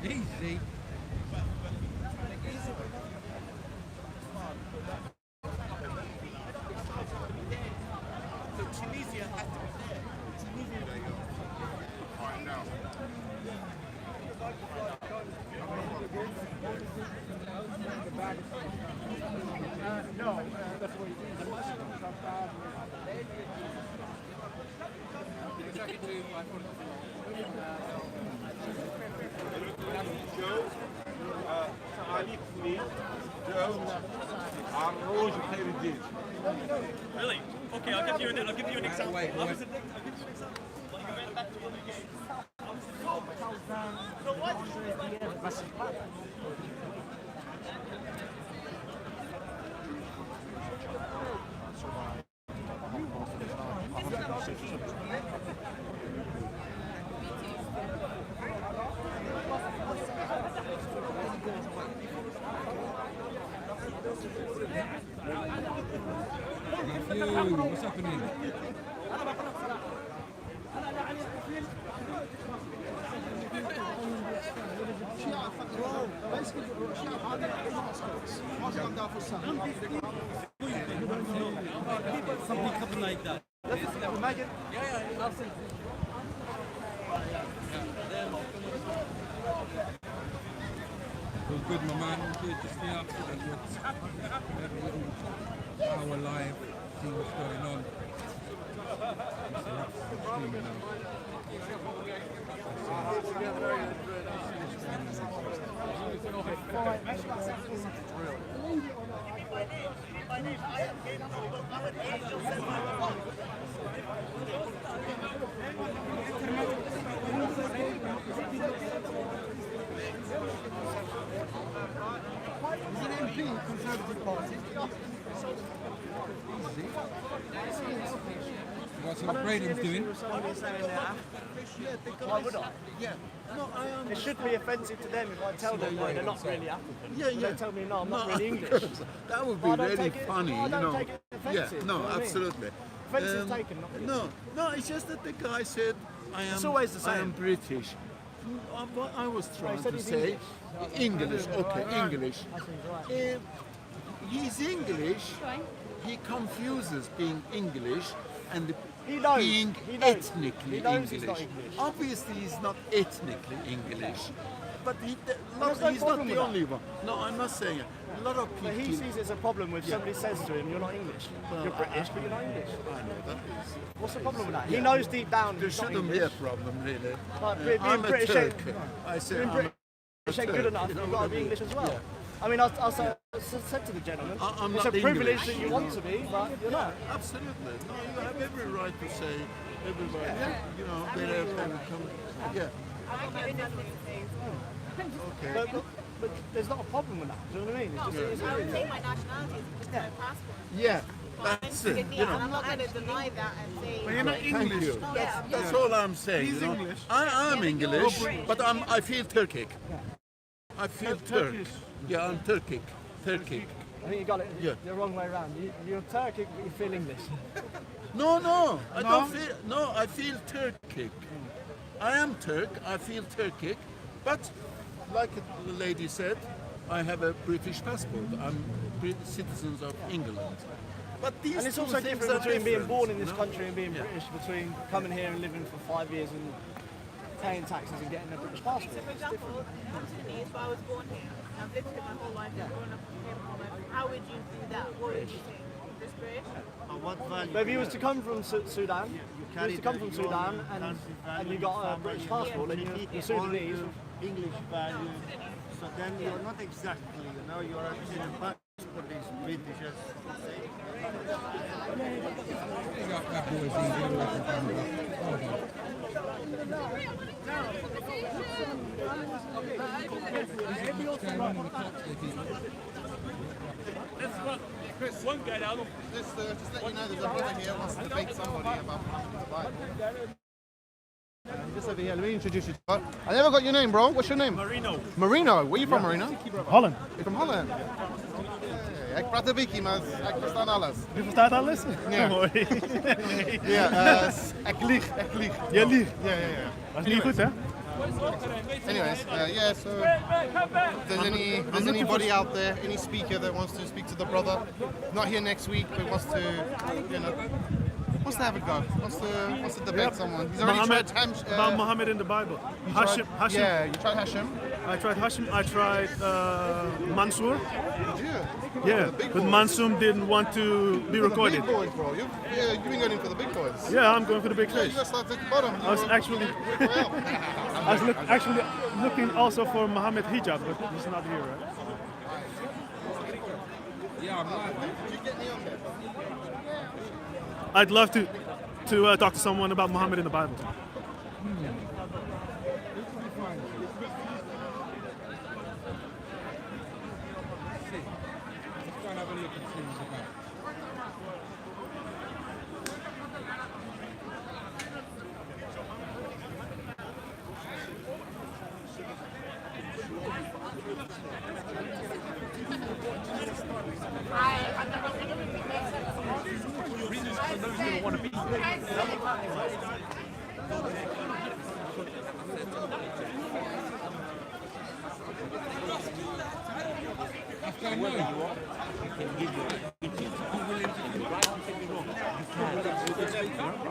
Easy. Tunisia has to be there. Tunisia. There you go. All right, now. No, that's what he Joe, Ali Khalid, Joe, arroz heritage. Really? Okay, I'll give you an example. Wait. I'll give you an example. Like I went back to the game. Matthew, what's happening? Something like that. Imagine. It was good, my man. All good. Just the after that looked. Had a little hour live, see what's going on. It's a wrap for the streaming now. He's an MP, Conservative Party. What's what Braden's doing? Why would I? Yeah. No, I understand. It should be offensive to them if I tell them they're not really African. Yeah, yeah. They tell me, no, I'm not really English. That would be Well, I don't really take it- funny, well, I you don't know. take it Yeah, offensive, no, you know what I mean? absolutely. Offence is taken, not given. No, it's just that the guy said, It's always the I am same. British. What I was trying said to he's say, English, okay, English. I think right. He's English, he confuses being English and He knows, being he knows. ethnically He knows English. he's not English. Obviously, he's not ethnically English, but there's he's no not problem the with only one. No, I'm not saying it. A lot of people. But he sees it as a problem if somebody says to him, you're not English. You're British, but you're not English. I know that is. What's the problem with that? He knows deep down There he's not shouldn't be English. a problem, really. But being I'm a British Turk. ain't- I say being I'm British a ain't good Turk, enough, you know you've what got I to be mean? English as well. Yeah. I mean, I said to the gentleman, I'm it's not a privilege English, that you you want know. to be, but you're not. Absolutely. No, you have every right to say everybody, you know, wherever they come. Yeah. Okay. But there's not a problem with that. Do you know what I mean? It's just, I would take my nationality as my passport. Yeah. That's it. You And know. I'm not going to deny that and say. But you're not Thank English. you. That's all I'm saying. He's you know. English. I'm English, but I feel Turkic. I feel Turk. Turkish. Yeah, I'm Turkic. Turkic. I think you got it Yeah. the wrong way around. You're Turkic, but you feel English. No, I No? don't feel. No, I feel Turkic. I am Turk. I feel Turkic, but like the lady said, I have a British passport. I'm citizens of England. But these And it's two also things different are between being different, born in this you know? country and being Yeah. British, between coming here and living for 5 years and paying taxes and getting a British passport. So, for example, Anthony, if I was born here, I've lived here my whole life, I've grown up here my whole life, how would you do that? What would you say? Just British? But if you was to come from Sudan, you was to come from Sudan and you got a British passport and you're Sudanese, English value. So then you're not exactly, you know, your actual passport is British. Big up that boys in here working from the hold on. What's going on in the clocks there, people? That's what Chris, one guy down. Just let you know there's a brother here who wants to debate somebody about Muhammad's Bible. Just over here, let me introduce you. I never got your name, bro. What's your name? Marino. Marino. Where you from, Marino? Holland. You're from Holland. Ik praat een beetje, maar ik versta alles. Je verstaat alles? Ja. Mooi. Ja, ik lieg. Je liegt. Ja. Dat is niet goed, hè? Anyways, yeah. So, if there's anybody out there, any speaker that wants to speak to the brother, not here next week, but wants to have a go, wants to debate someone. He's already Muhammad, tried about Muhammad in the Bible. Hashim. Yeah, you tried Hashim. I tried Hashim. I tried Mansour. Did you? Yeah, The big but boys. Mansour didn't want to be The recorded. big boys, bro. You've been going in for the big boys. Yeah, I'm going for the big Yeah, you fish. got slapped at the bottom. I was actually, I was actually looking also for Muhammad hijab, but he's not here, right? Yeah, I'm live. Did you get me on there? I'd love to talk to someone about Muhammad in the Bible. Let's go and have a look and see what's about.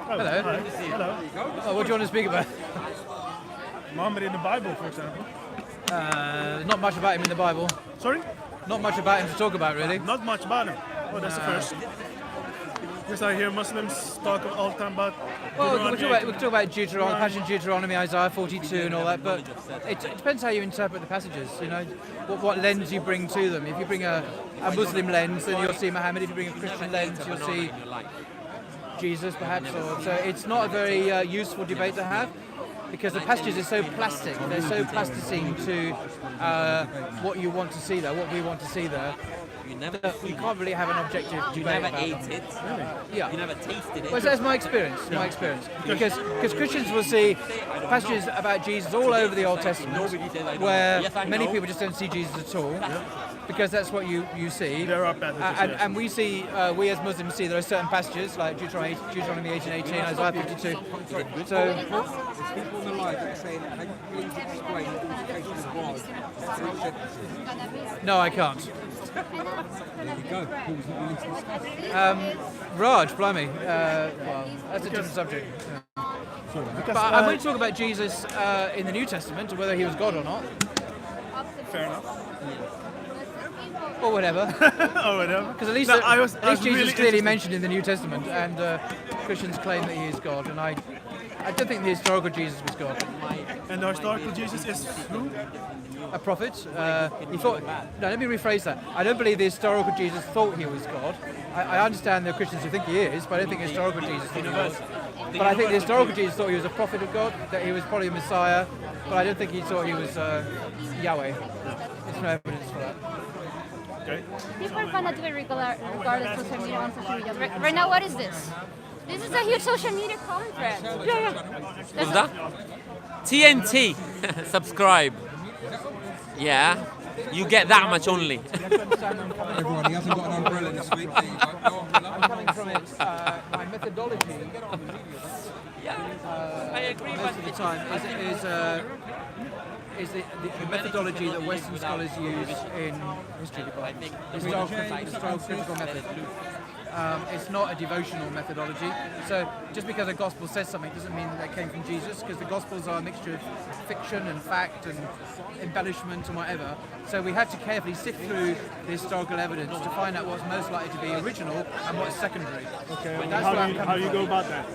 Hello. Hello. Oh, what do you want to speak about? Muhammad in the Bible, for example. Not much about him in the Bible. Sorry? Not much about him to talk about, really. Not much about him. Oh, that's the first. Because I hear Muslims talk all the time about Well, we Deuteronomy. can talk about Deuteronomy, Passion Deuteronomy, Isaiah 42 and all that, but it depends how you interpret the passages, you know, what lens you bring to them. If you bring a Muslim lens, then you'll see Muhammad. If you bring a Christian lens, you'll see Jesus, perhaps. So it's not a very useful debate to have, because the passages are so plastic. They're so plasticine to what you want to see there, what we want to see there. You can't really have an objective debate. You never about ate them. it. Yeah. You never tasted it. Well, that's my experience. My experience, because Christians will see passages about Jesus all over the Old Testament, where many people just don't see Jesus at all, because that's what you see. There are passages, yes. And we see, we as Muslims see there are certain passages like Deuteronomy 18:18, Isaiah 52. So There's people on the live that are saying, can you please explain what altercation was? no, I can't. There you go. Paul's not willing to discuss. Raj, blimey. Well, that's a different subject. Yeah. But I'm going to talk about Jesus in the New Testament, and whether he was God or not, Fair enough. or whatever. Or whatever. Because at least, No, I was Jesus really is clearly interested. mentioned in the New Testament, and Christians claim that he is God, and I don't think the historical Jesus was God. And the historical Jesus is who? A prophet. He thought. No, let me rephrase that. I don't believe the historical Jesus thought he was God. I understand there are Christians who think he is, but I don't think the historical Jesus thought he was. But I think the historical Jesus thought he was a prophet of God, that he was probably a Messiah, but I don't think he thought he was Yahweh. There's no evidence for that. Okay. People are fanatic regardless of social media on social media. Right now, what is this? This is a huge social media conference. Yeah. What's that? TNT. Subscribe. Yeah. You get that much only. Everyone, he hasn't got an umbrella this week. There you go. No umbrella. I'm coming from it. My methodology. I agree Most of the time is the methodology that Western scholars use in history departments. Historical critical method. It's not a devotional methodology. So just because a gospel says something doesn't mean that it came from Jesus, because the gospels are a mixture of fiction and fact and embellishment and whatever. So we have to carefully sift through the historical evidence to find out what's most likely to be original and what's secondary. Okay. That's How where do I'm you coming from. go about that?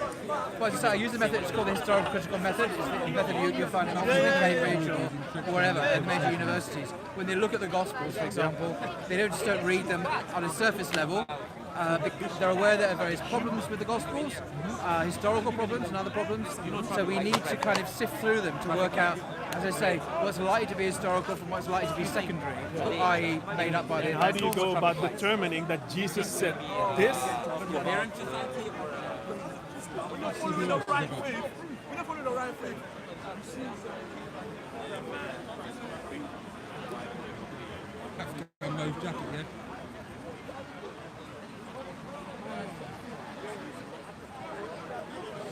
Well, as I say, I use the method, it's called the historical critical method. It's the method you'll find in Oxford, Cambridge, or wherever, at major universities. When they look at the Gospels, for example, they don't read them on a surface level. Because they're aware there are various problems with the Gospels, historical problems and other problems. So we need to kind of sift through them to work out, as I say, what's likely to be historical from what's likely to be secondary, i.e. made up by the... How do you go about determining that Jesus said this? A mauve jacket, yeah?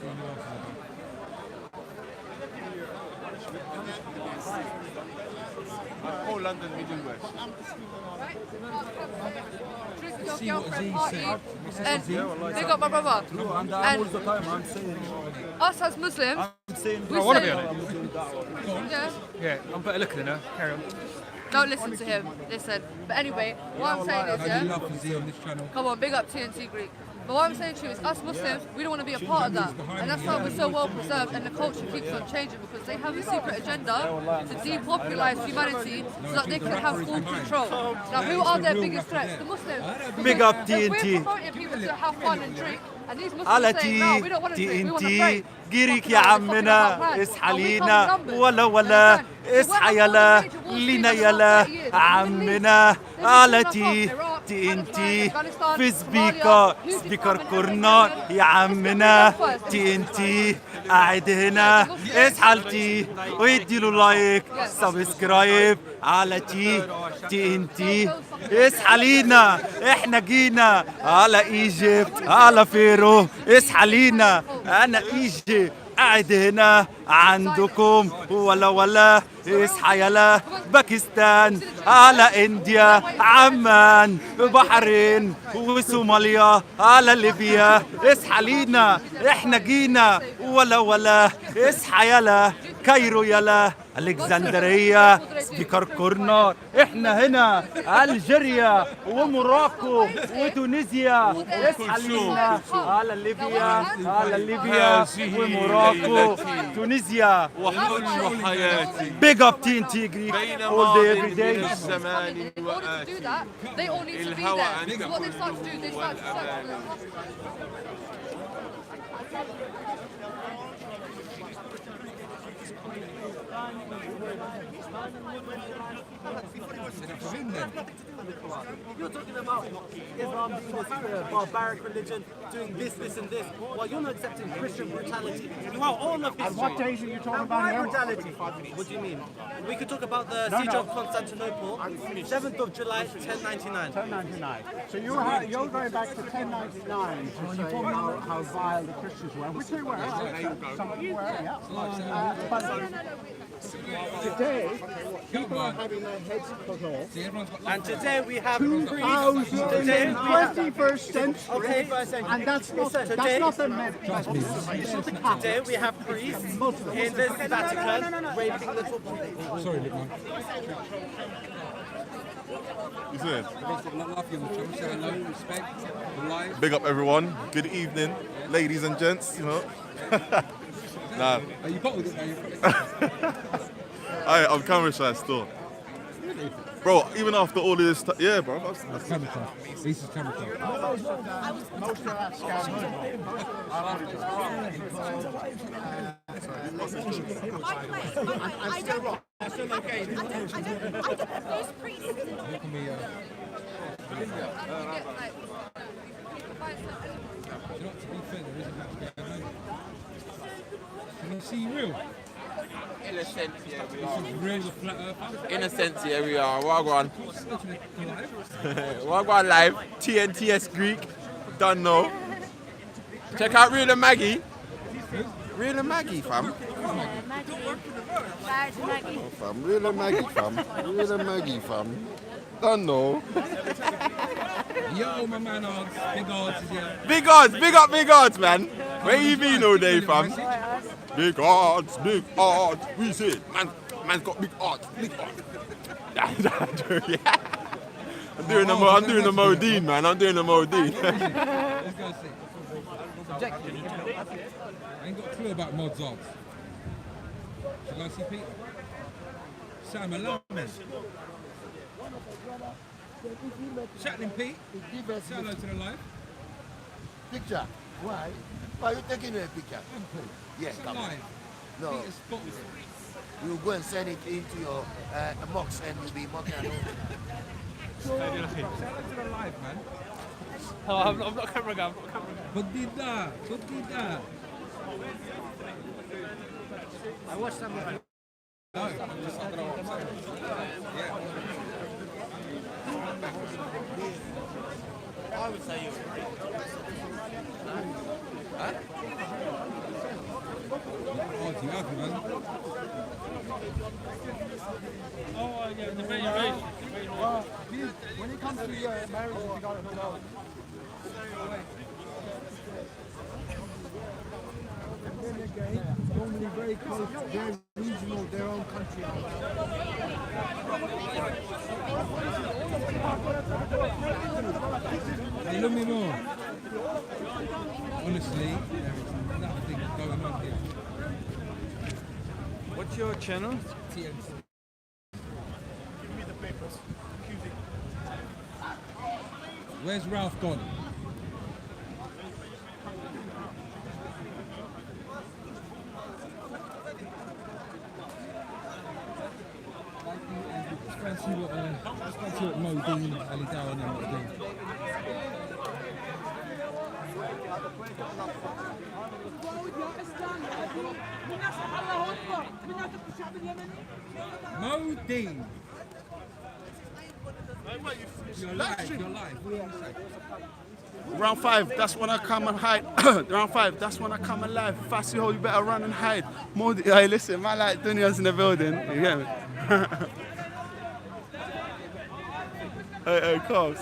See who else is about. London Middle West. Drink your girlfriend party, and they got my brother. And us as Muslims, we want to say, be on it. yeah, Yeah, I'm better looking than her. Carry on. don't listen to him. Listen. But anyway, what I'm saying is, I yeah. do love Fizzy on this channel. Come on, big up TNT Greek. But what I'm saying to you is, us Muslims, we don't want to be a part of that. And that's why we're so well preserved and the culture keeps on changing, because they have a secret agenda to depopulise humanity so that they can have full control. Now, who are their biggest threats? The Muslims. Big up Because if TNT. we're promoting people to have fun and drink, and these على Muslims saying, no, we don't want to drink, we want to TNT pray. جريك يا عمنا اصحى لينا ولا اصحى يلا لينا يلا عمنا على TNT في سبيكر كورنر يا عمنا TNT قاعد هنا اصحى لتي ويديله لايك سبسكرايب على TNT اصحى لينا احنا جينا على ايجيبت على فيرو اصحى لينا انا ايجيبت قاعد هنا عندكم ولا اصحى يلا باكستان على انديا عمان بحرين وصوماليا على ليبيا اصحى لينا احنا جينا ولا اصحى يلا كايرو يلا الكسندريه سبيكر كورنر احنا هنا الجيريا وموروكو وتونسيا اصحى لينا على ليبيا وموروكو تونسيا وحلم حياتي Big up TNT Greek بين all day ماضٍ every day. من الزمان In order to do وآتي that, they all need to be الهوى there. عنك So what they start to do, they start to والأمان. You're talking about Islam being this barbaric religion, doing this, and this, while you're not accepting Christian brutality throughout all of history. And what days are you talking And about why now? brutality? What do you mean? We could talk about the siege of Constantinople, 7th of July, 1099. 1099. So you're going back to 1099 to say how vile the Christians were, which they were. Some of them were, yeah. But today, people are having their heads cut off. And today we have 21st century, and that's not the Today we have priests in the Vatican raping little boys. Sorry, Lickman. You see it? Everyone's got a lot of love for you on the channel. Say hello, respect, live. Big up everyone. Good evening, ladies and gents. You know. Nah. Are you bottled it now? I'm camera shy still. Bro, even after all of this stuff, yeah, bro. That's camera shy. This is camera shy. Can you see real? In a sense, yeah, we are. This is real flat earth. In a sense, yeah, we are. Wagwan. Wagwan live. TNTS Greek. Don't know. Check out Real and Maggie. Real and Maggie, fam. Fam, real and Maggie, fam. Real and Maggie, fam. Don't know. Yo, my man, odds. Big odds is here. Big odds, big odds, man. Where you been all day, fam? Big odds, we see it. Man's got big odds, big odds. Yeah. I'm doing the Modine, man. I'm doing the Modine. Let's go see. I ain't got a clue about mods odds. Shall I see Peter? Sam Alaman. Chatting Pete. Say hello to the live. Picture? Why? Why are you taking a picture? Yes, come on. Live. No. Peter's spotted. You go and send it into your box and you'll be mocking at Say hello to the live, man. Oh, I'm not camera guy. But did that. I watched them. No, I'm just not going to watch. Yeah. I would say you're Huh? Oh, do you have, man? Oh, yeah, the come to your marriage if you got it alone. And then again, normally very close, very regional, their own country. Hey, look me more. Honestly, there is nothing going on here. What's your channel? TMC. Give me the papers. Where's Ralph gone? Let's see what Mo Dean, Ali Dow and them are doing. Mo Dean. You're live, you're live. What do you say? Round 5, that's when I come and hide. Round 5, that's when I come alive. Fassi ho, you better run and hide. Hey, listen, man, like Dunya's in the building. You get me? Hey, come on.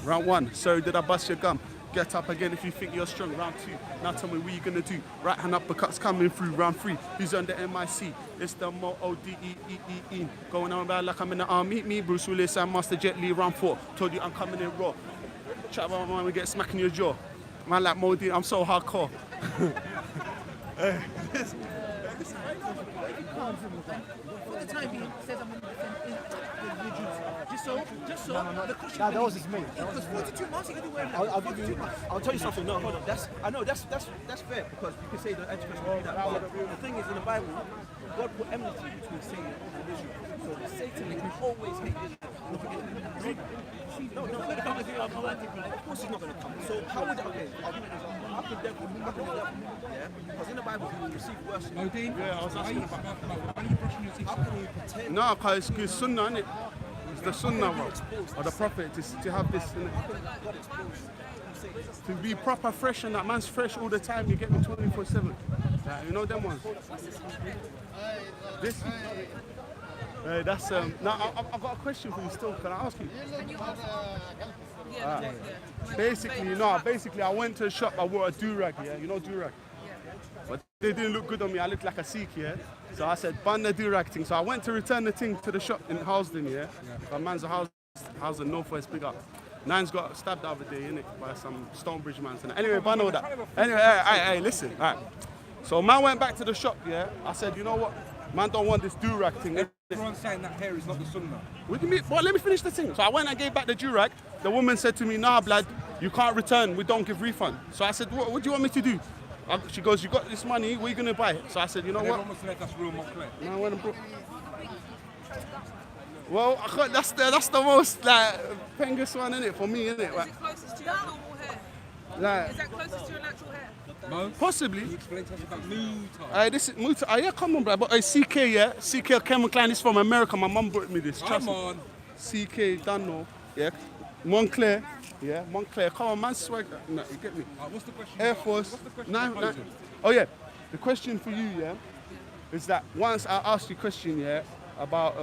Round 1, sorry, did I bust your gum? Get up again if you think you're strong. Round 2, now tell me what you gonna do. Right hand uppercuts coming through. Round 3, who's on the MIC? It's the Mo-O-D-E-E-E-E. Going on about like I'm in the army. Meet me, Bruce Willis and Master Jet Li. Round 4, told you I'm coming in raw. Chat about my man, we get smacking your jaw. Man like Mo D, I'm so hardcore. For the time being, says I'm going to defend just so No, the question. that was just me. Because 42 months, you're going to wear I'll tell you something. No, hold on. That's fair because you can say the Antichrist will do that. But the thing is, in the Bible, God put enmity between Satan and Israel. So Satan will always hate Israel. No, of course he's not going to come. So how would how could the devil, yeah? Because in the Bible, he will receive worship. Mo Dean? Yeah, I was asking about. Why are you brushing your teeth? How can he pretend? No, because it's sunnah, innit? It's the sunnah, bro. Or the prophet to have this, innit? To be proper fresh and that man's fresh all the time, you get me 24/7. Like, you know them ones? This? Hey, that's now I've got a question for you still. Can I ask you? Basically I went to a shop, I wore a do-rag, yeah? You know do-rag? But they didn't look good on me, I looked like a Sikh, yeah? So I said, ban the do-rag thing. So I went to return the thing to the shop in Housden, yeah? A man's a house in Northwest, big up. Nine's got stabbed the other day, innit? By some Stonebridge man. Anyway, ban all that. Anyway, hey, listen, all right. So man went back to the shop, yeah? I said, you know what? Man don't want this do-rag thing. Everyone's saying that hair is not the sunnah. What do you mean? Well, let me finish the thing. So I went and gave back the do-rag. The woman said to me, nah, blood, you can't return. We don't give refund. So I said, what do you want me to do? She goes, you got this money, where are you going to buy it? So I said, you know what? That's real Montclair. No, I went and brought... Well, that's the most, like, pengus one, innit? For me, innit? Is it closest to your normal hair? Like, Is that closest to your natural hair? Mo? Possibly. Can you explain to us about Muta? This is Muta. Yeah, come on, bro. But CK, yeah? CK Kevin Klein is from America. My mum brought me this. Come on. CK, don't know. Yeah? Montclair. Yeah, Montclair. Come on, man, swag. No, you get me? What's the question? Air Force. What's the question? Nine. Oh, yeah. The question for you, yeah, is that once I asked you a question, yeah, about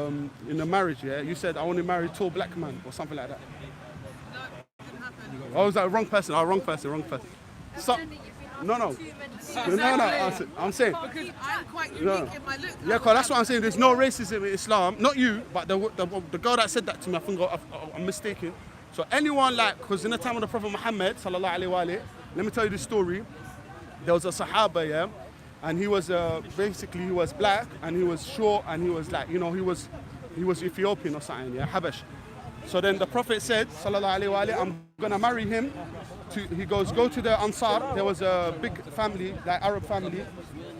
in a marriage, yeah, you said I want to marry a tall black man or something like that. No, it didn't happen. Oh, was that wrong person? Oh, wrong person. So, no. I'm saying. Because I'm quite unique in my look. Yeah, cause that's what I'm saying. There's no racism in Islam. Not you, but the girl that said that to me, I think I'm mistaken. So anyone like, because in the time of the Prophet Muhammad, sallallahu alaihi wasallam, let me tell you the story. There was a Sahaba, yeah, and he was basically he was black and he was short and he was like, you know, he was Ethiopian or something, yeah, Habash. So then the Prophet said, sallallahu alaihi wasallam, I'm gonna marry him. He goes, go to the Ansar. There was a big family, like Arab family,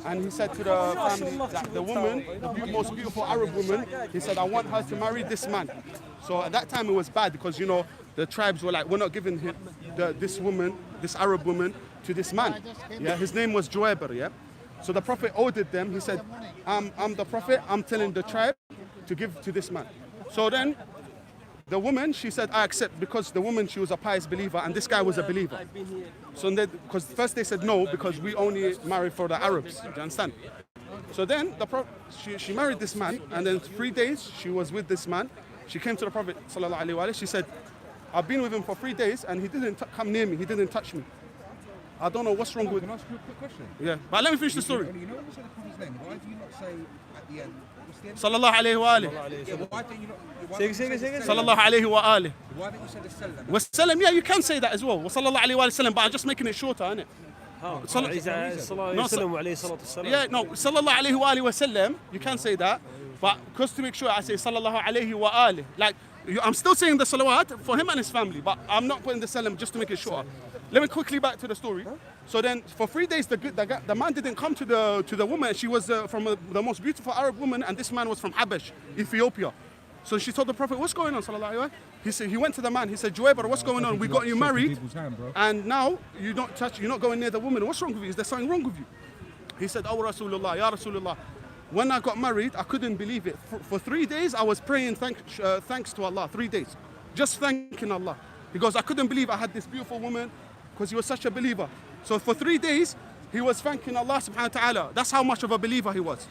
and he said to the family, like the woman, the most beautiful Arab woman, he said, I want her to marry this man. So at that time it was bad because, you know, the tribes were like, we're not giving him this woman, this Arab woman, to this man. Yeah, his name was Juwayber, yeah. So the Prophet ordered them. He said, I'm the Prophet. I'm telling the tribe to give to this man. So then the woman, she said, I accept, because the woman, she was a pious believer and this guy was a believer. So then, because first they said no, because we only marry for the Arabs. Do you understand? So then she married this man, and then 3 days she was with this man, She came to the Prophet sallallahu alaihi wasallam. She said, I've been with him for 3 days and he didn't come near me. He didn't touch me. I don't know what's wrong with. Can I ask you a quick question? Yeah, but let me finish the story. You know when you say the Prophet's name, why do you not say at the end? What's the end? Sallallahu alaihi wa alihi. Yeah, why don't you not? Why Say don't you say the Sallallahu alaihi wa alihi. Why don't you say the sallam? Wasallam, yeah, you can say that as well. Wa sallallahu alaihi wa sallam, but I'm just making it shorter, innit? How? Sal- No, Yeah, no, sallallahu alaihi wa alihi wa sallam, you can say that, but because to make sure I say sallallahu alaihi wa alihi. Like, I'm still saying the salawat for him and his family, but I'm not putting the salam just to make it shorter. Let me quickly back to the story. So then, for 3 days, the man didn't come to the woman. She was from the most beautiful Arab woman, and this man was from Habash, Ethiopia. So she told the Prophet, "What's going on, sallallahu alaihi wa?" He said, he went to the man. He said, "Juwaybar, what's going on? We got you married, and now you're not going near the woman. What's wrong with you? Is there something wrong with you?" He said, "Oh Rasulullah, Ya Rasulullah, when I got married, I couldn't believe it. For 3 days, I was praying thanks to Allah. 3 days, just thanking Allah. He goes, I couldn't believe I had this beautiful woman, because he was such a believer. So for 3 days, he was thanking Allah subhanahu wa ta'ala. That's how much of a believer he was.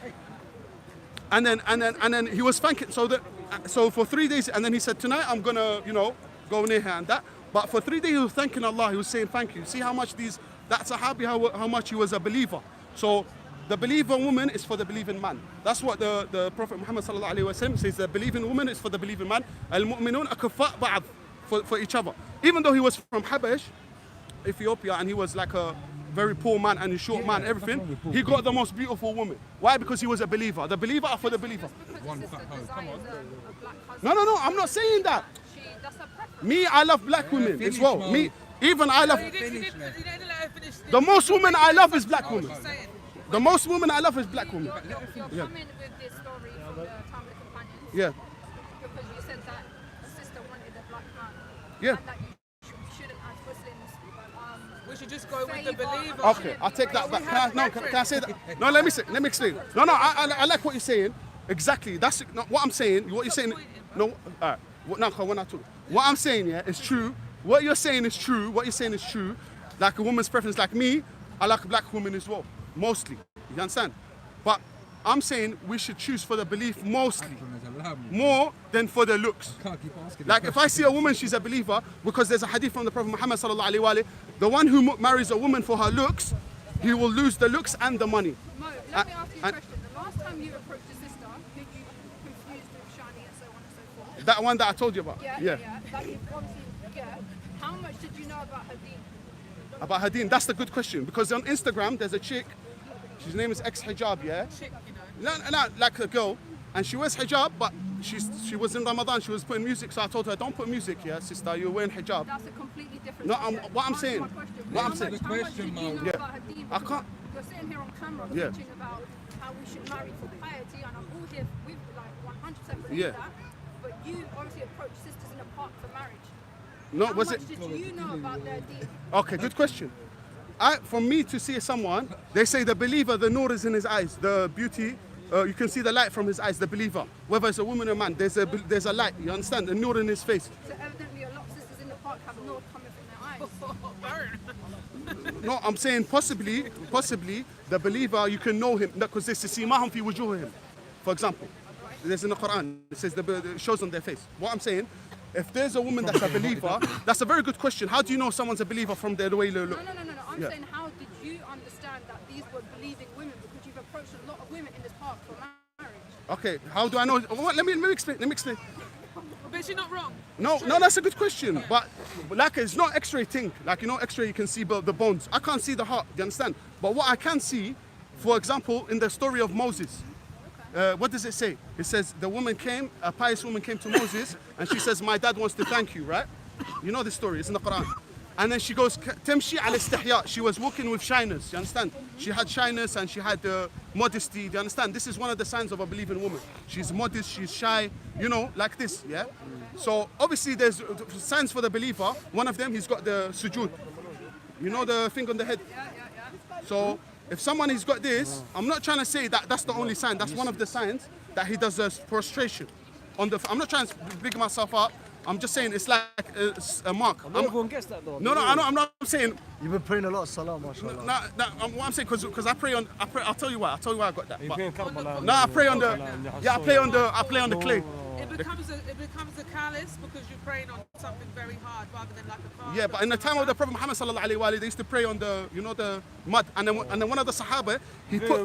And then he was thanking. So for 3 days, and then he said, tonight I'm gonna, go near her and that. But for 3 days, he was thanking Allah. He was saying thank you. See how much that Sahabi, how much he was a believer. So the believer woman is for the believing man. That's what the Prophet Muhammad sallallahu alaihi wasallam says. The believing woman is for the believing man. Al-mu'minun akfa' ba'd, for each other. Even though he was from Habash, Ethiopia, and he was like a very poor man and a short man, everything, he got the most beautiful woman. Why? Because he was a believer. The believer are for the believer. No, I'm not saying that. Me, I love black women as well. Me, even I love. The most women I love is black women. The most women I love is black women. You're coming with this story from the time of the companions. Yeah. Because you said that the sister wanted a black man. Yeah. And that you shouldn't, as Muslims, we should just go with the believer. Okay, I'll take that back. Can I say that? No, let me explain. No, I like what you're saying. Exactly. That's not what I'm saying. What you're saying. No, alright. What I'm saying, yeah, is true. What you're saying is true. What you're saying is true. Like a woman's preference, like me, I like a black woman as well. Mostly. You understand? But I'm saying we should choose for the belief mostly. More than for the looks. Like if I see a woman, she's a believer, because there's a hadith from the Prophet Muhammad sallallahu alaihi wasallam, the one who marries a woman for her looks, he will lose the looks and the money. Mo, let me ask you a question. The last time you approached your sister, who you confused with Shani and so on and so forth. That one that I told you about. Yeah. That you obviously, how much did you know about her deen? About her deen, that's the good question. Because on Instagram, there's a chick, his name is X-Hijab, yeah? No, like a girl. And she wears hijab, but she was in Ramadan, she was putting music, so I told her, don't put music here, sister, you're wearing hijab. That's a completely different No, what I'm saying, How much did you know about her deen? I can't. You're sitting here on camera teaching about how we should marry for piety, and I'm all here with like 100% believe that. But you obviously approach sisters in the park for marriage. No, how was much it? did you know about their deen? Okay, good question. For me to see someone, they say the believer, the nur is in his eyes, the beauty, you can see the light from his eyes, the believer. Whether it's a woman or a man, there's a light, you understand? The nur in his face. So evidently a lot of sisters in the park have nur coming from their eyes. No, I'm saying possibly, the believer, you can know him, because there's simahum fi wujuhihim, for example. There's in the Quran, it says it shows on their face. What I'm saying, if there's a woman that's a believer, that's a very good question. How do you know someone's a believer from the way they look? No. I'm saying, how did you understand that these were believing women? Because you've approached a lot of women in this park for marriage. Okay, how do I know? Let me explain. But she's not wrong. No, that's a good question. But like, it's not X-ray thing. Like, X-ray, you can see the bones. I can't see the heart. Do you understand? But what I can see, for example, in the story of Moses. What does it say? It says a pious woman came to Moses, and she says, my dad wants to thank you, right? You know the story, it's in the Quran. And then she goes, Temshi al istihya. She was walking with shyness, you understand? She had shyness and she had modesty, do you understand? This is one of the signs of a believing woman. She's modest, she's shy, like this, yeah? So obviously there's signs for the believer. One of them, he's got the sujood. You know the thing on the head? So if someone has got this, I'm not trying to say that that's the only sign. That's one of the signs that he does prostration. I'm not trying to big myself up. I'm just saying it's like a mark. Not everyone gets that though. No, I'm not saying. You've been praying a lot of salah, mashallah. What I'm saying, because I pray. I'll tell you why. I got that. You pray in Karbala. No, I play on the clay. It becomes a callous because you're praying on something very hard rather than like a calm. Yeah, but in the time of the Prophet Muhammad sallallahu alaihi wasallam, they used to pray on the, you know, the mud, and then one of the Sahaba, he put.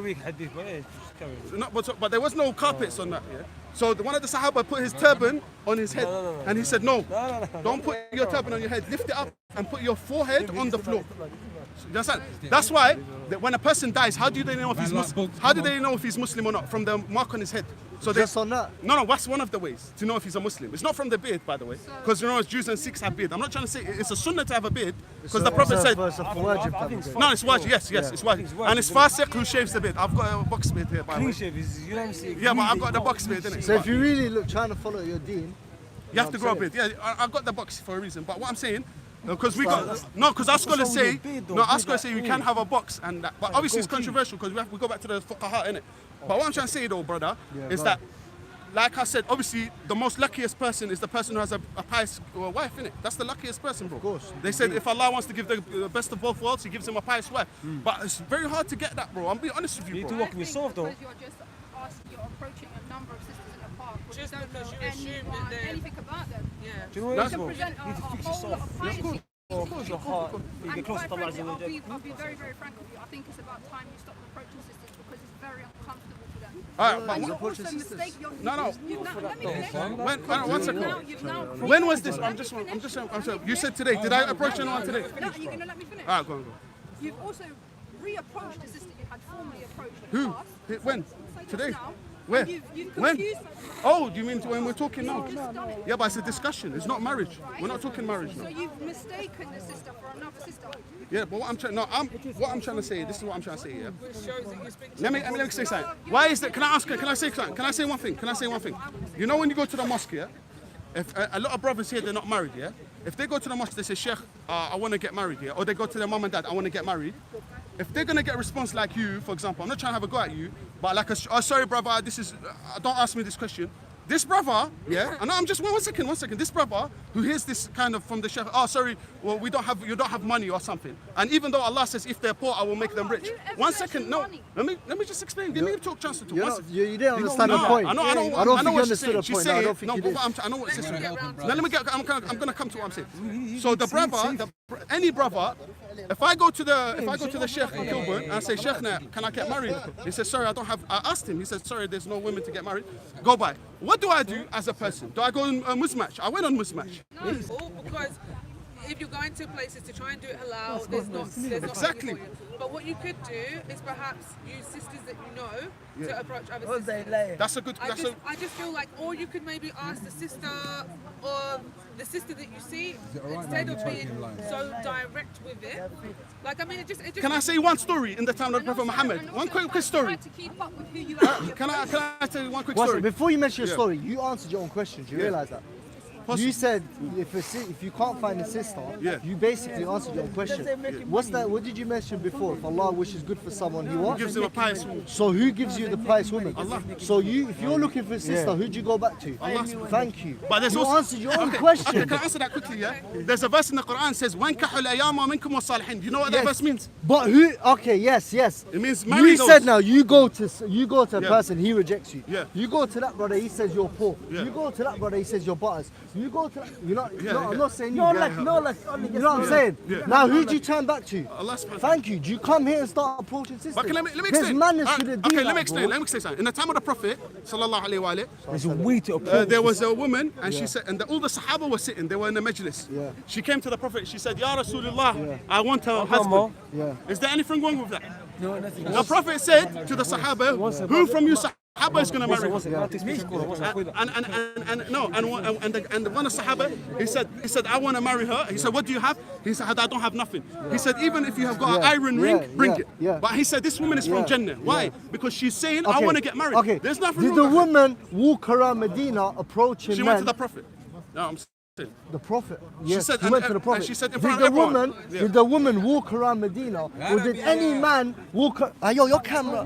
No, but there was no carpets on that. Yeah. So one of the Sahaba put his turban on his head, and he said, no, don't put your turban on your head. Lift it up and put your forehead on the floor. You understand? That's why when a person dies, how do they know if he's Muslim? How do they know if he's Muslim or not? From the mark on his head. So just on that? No, that's one of the ways to know if he's a Muslim. It's not from the beard, by the way, because you know Jews and Sikhs have beard. I'm not trying to say it's a sunnah to have a beard, because the Prophet said. No, it's wajib. Yes, it's wajib. And it's fasiq who shaves the beard. I've got a box beard here, by the way. Yeah, but I've got the box beard, innit? So if you really trying to follow your deen, you have to grow a beard. Yeah, I've got the box for a reason. But what I'm saying, because because our scholars say, you can have a box and that. But obviously it's controversial because we go back to the fuqaha, innit? But what I'm trying to say though, brother, is that, like I said, obviously the most luckiest person is the person who has a pious wife, innit? That's the luckiest person, bro. Of course. They said if Allah wants to give the best of both worlds, He gives him a pious wife. But it's very hard to get that, bro. I'm being honest with you, bro. You need to work with yourself, though. You're approaching a number of sisters in the park, just because you assume that they're anything about them. Yeah. Do you know what you can present a whole lot of piety. Of course, your heart. You get close to Allah. I'll be very, very frank with you. I think it's about time you stop approaching sisters because it's very uncomfortable for them. Alright, but and you're also mistaken. No. Let me finish. One second. When was this? I'm sorry. You said today. Did I approach anyone today? No, you're gonna let me finish. Alright, go on. You've also reapproached a sister you had formally approached in Who? the past. When? Today? Now, Where? You've When? confused. Oh, do you mean when we're talking now? Yeah, but it's a discussion. It's not marriage. We're not talking marriage. So you've mistaken the sister for another sister. Yeah, but what I'm trying to say. This is what I'm trying to say. Yeah. Let me say something. Why is that? Can I ask? Can I say something? Can I say one thing? You know when you go to the mosque, yeah. If a lot of brothers here, they're not married, yeah. If they go to the mosque, they say, Sheikh, I want to get married, yeah. Or they go to their mom and dad, I want to get married. If they're gonna get a response like you, for example, I'm not trying to have a go at you, but like, sorry, brother, don't ask me this question. This brother, yeah, and I'm just one second. This brother who hears this kind of from the sheikh, oh sorry, well you don't have money or something. And even though Allah says if they're poor, I will make them rich. 1 second, no, let me just explain. Give me a chance to talk. You didn't understand the point. I know think you understood the point. I don't think you did. I know what she's saying. I'm gonna come to what I'm saying. So the brother, any brother. If I go to the sheikh in Kilburn and I say, Sheikh, can I get married? He says, sorry, I don't have. I asked him. He said, sorry, there's no women to get married. Go by. What do I do as a person? Do I go on Musmatch? I went on Musmatch. No, because if you're going to places to try and do it halal, there's not exactly. But what you could do is perhaps use sisters that you know to approach other sisters. That's a good. I just feel like, or you could maybe ask the sister or the sister that you see instead of being so direct with it. Like, I mean, it just. Can I say one story in the time of Prophet Muhammad? One quick story. Can I tell you one quick story? Before you mention your story, you answered your own question. Do you realise that? You said if you can't find a sister, you basically answered your own question. What's that? What did you mention before? If Allah wishes good for someone, He what? Gives him a pious woman. So who gives you the pious woman? Allah. So if you're looking for a sister, who do you go back to? Allah. Thank you. But there's also answered your own question. Okay, can I answer that quickly? Yeah. There's a verse in the Quran that says, "Wankahul ayama minkum wasalihin." Do you know what that verse means? But who? Okay, yes. It means marry those. You said now you go to a person, he rejects you. Yeah. You go to that brother, he says you're poor. Yeah. You go to that brother, he says you're butters. You go to I'm not saying you. You know what I'm saying? Yeah. Now who do you turn back to? Allah. Thank you. Do you come here and start approaching sisters? But let me There's explain. madness to the deen. Okay, let me explain. Let me explain something. In the time of the Prophet, sallallahu alaihi wa there's a way to approach. there was a woman, and she said, and all the Sahaba were sitting. They were in the majlis. Yeah. She came to the Prophet. She said, "Ya Rasulullah, I want a husband." Yeah. Is there anything wrong with that? No, nothing. The Prophet said to the Sahaba, "Who from you Sahaba is going to marry?" And one of the Sahaba, he said, "I want to marry her." He said, "What do you have?" He said, "I don't have nothing." He said, "Even if you have got an iron ring, bring it." But he said, "This woman is from Jannah." Why? Because she's saying, "I want to get married." Okay. There's nothing Did wrong the with that. woman walk around Medina approaching She men? went to the Prophet. No, I'm saying. The Prophet. She Yes, said, she went to the Prophet. she said in did front the of everyone. woman? Yeah. Did the woman walk around Medina, or did any man walk? Your camera.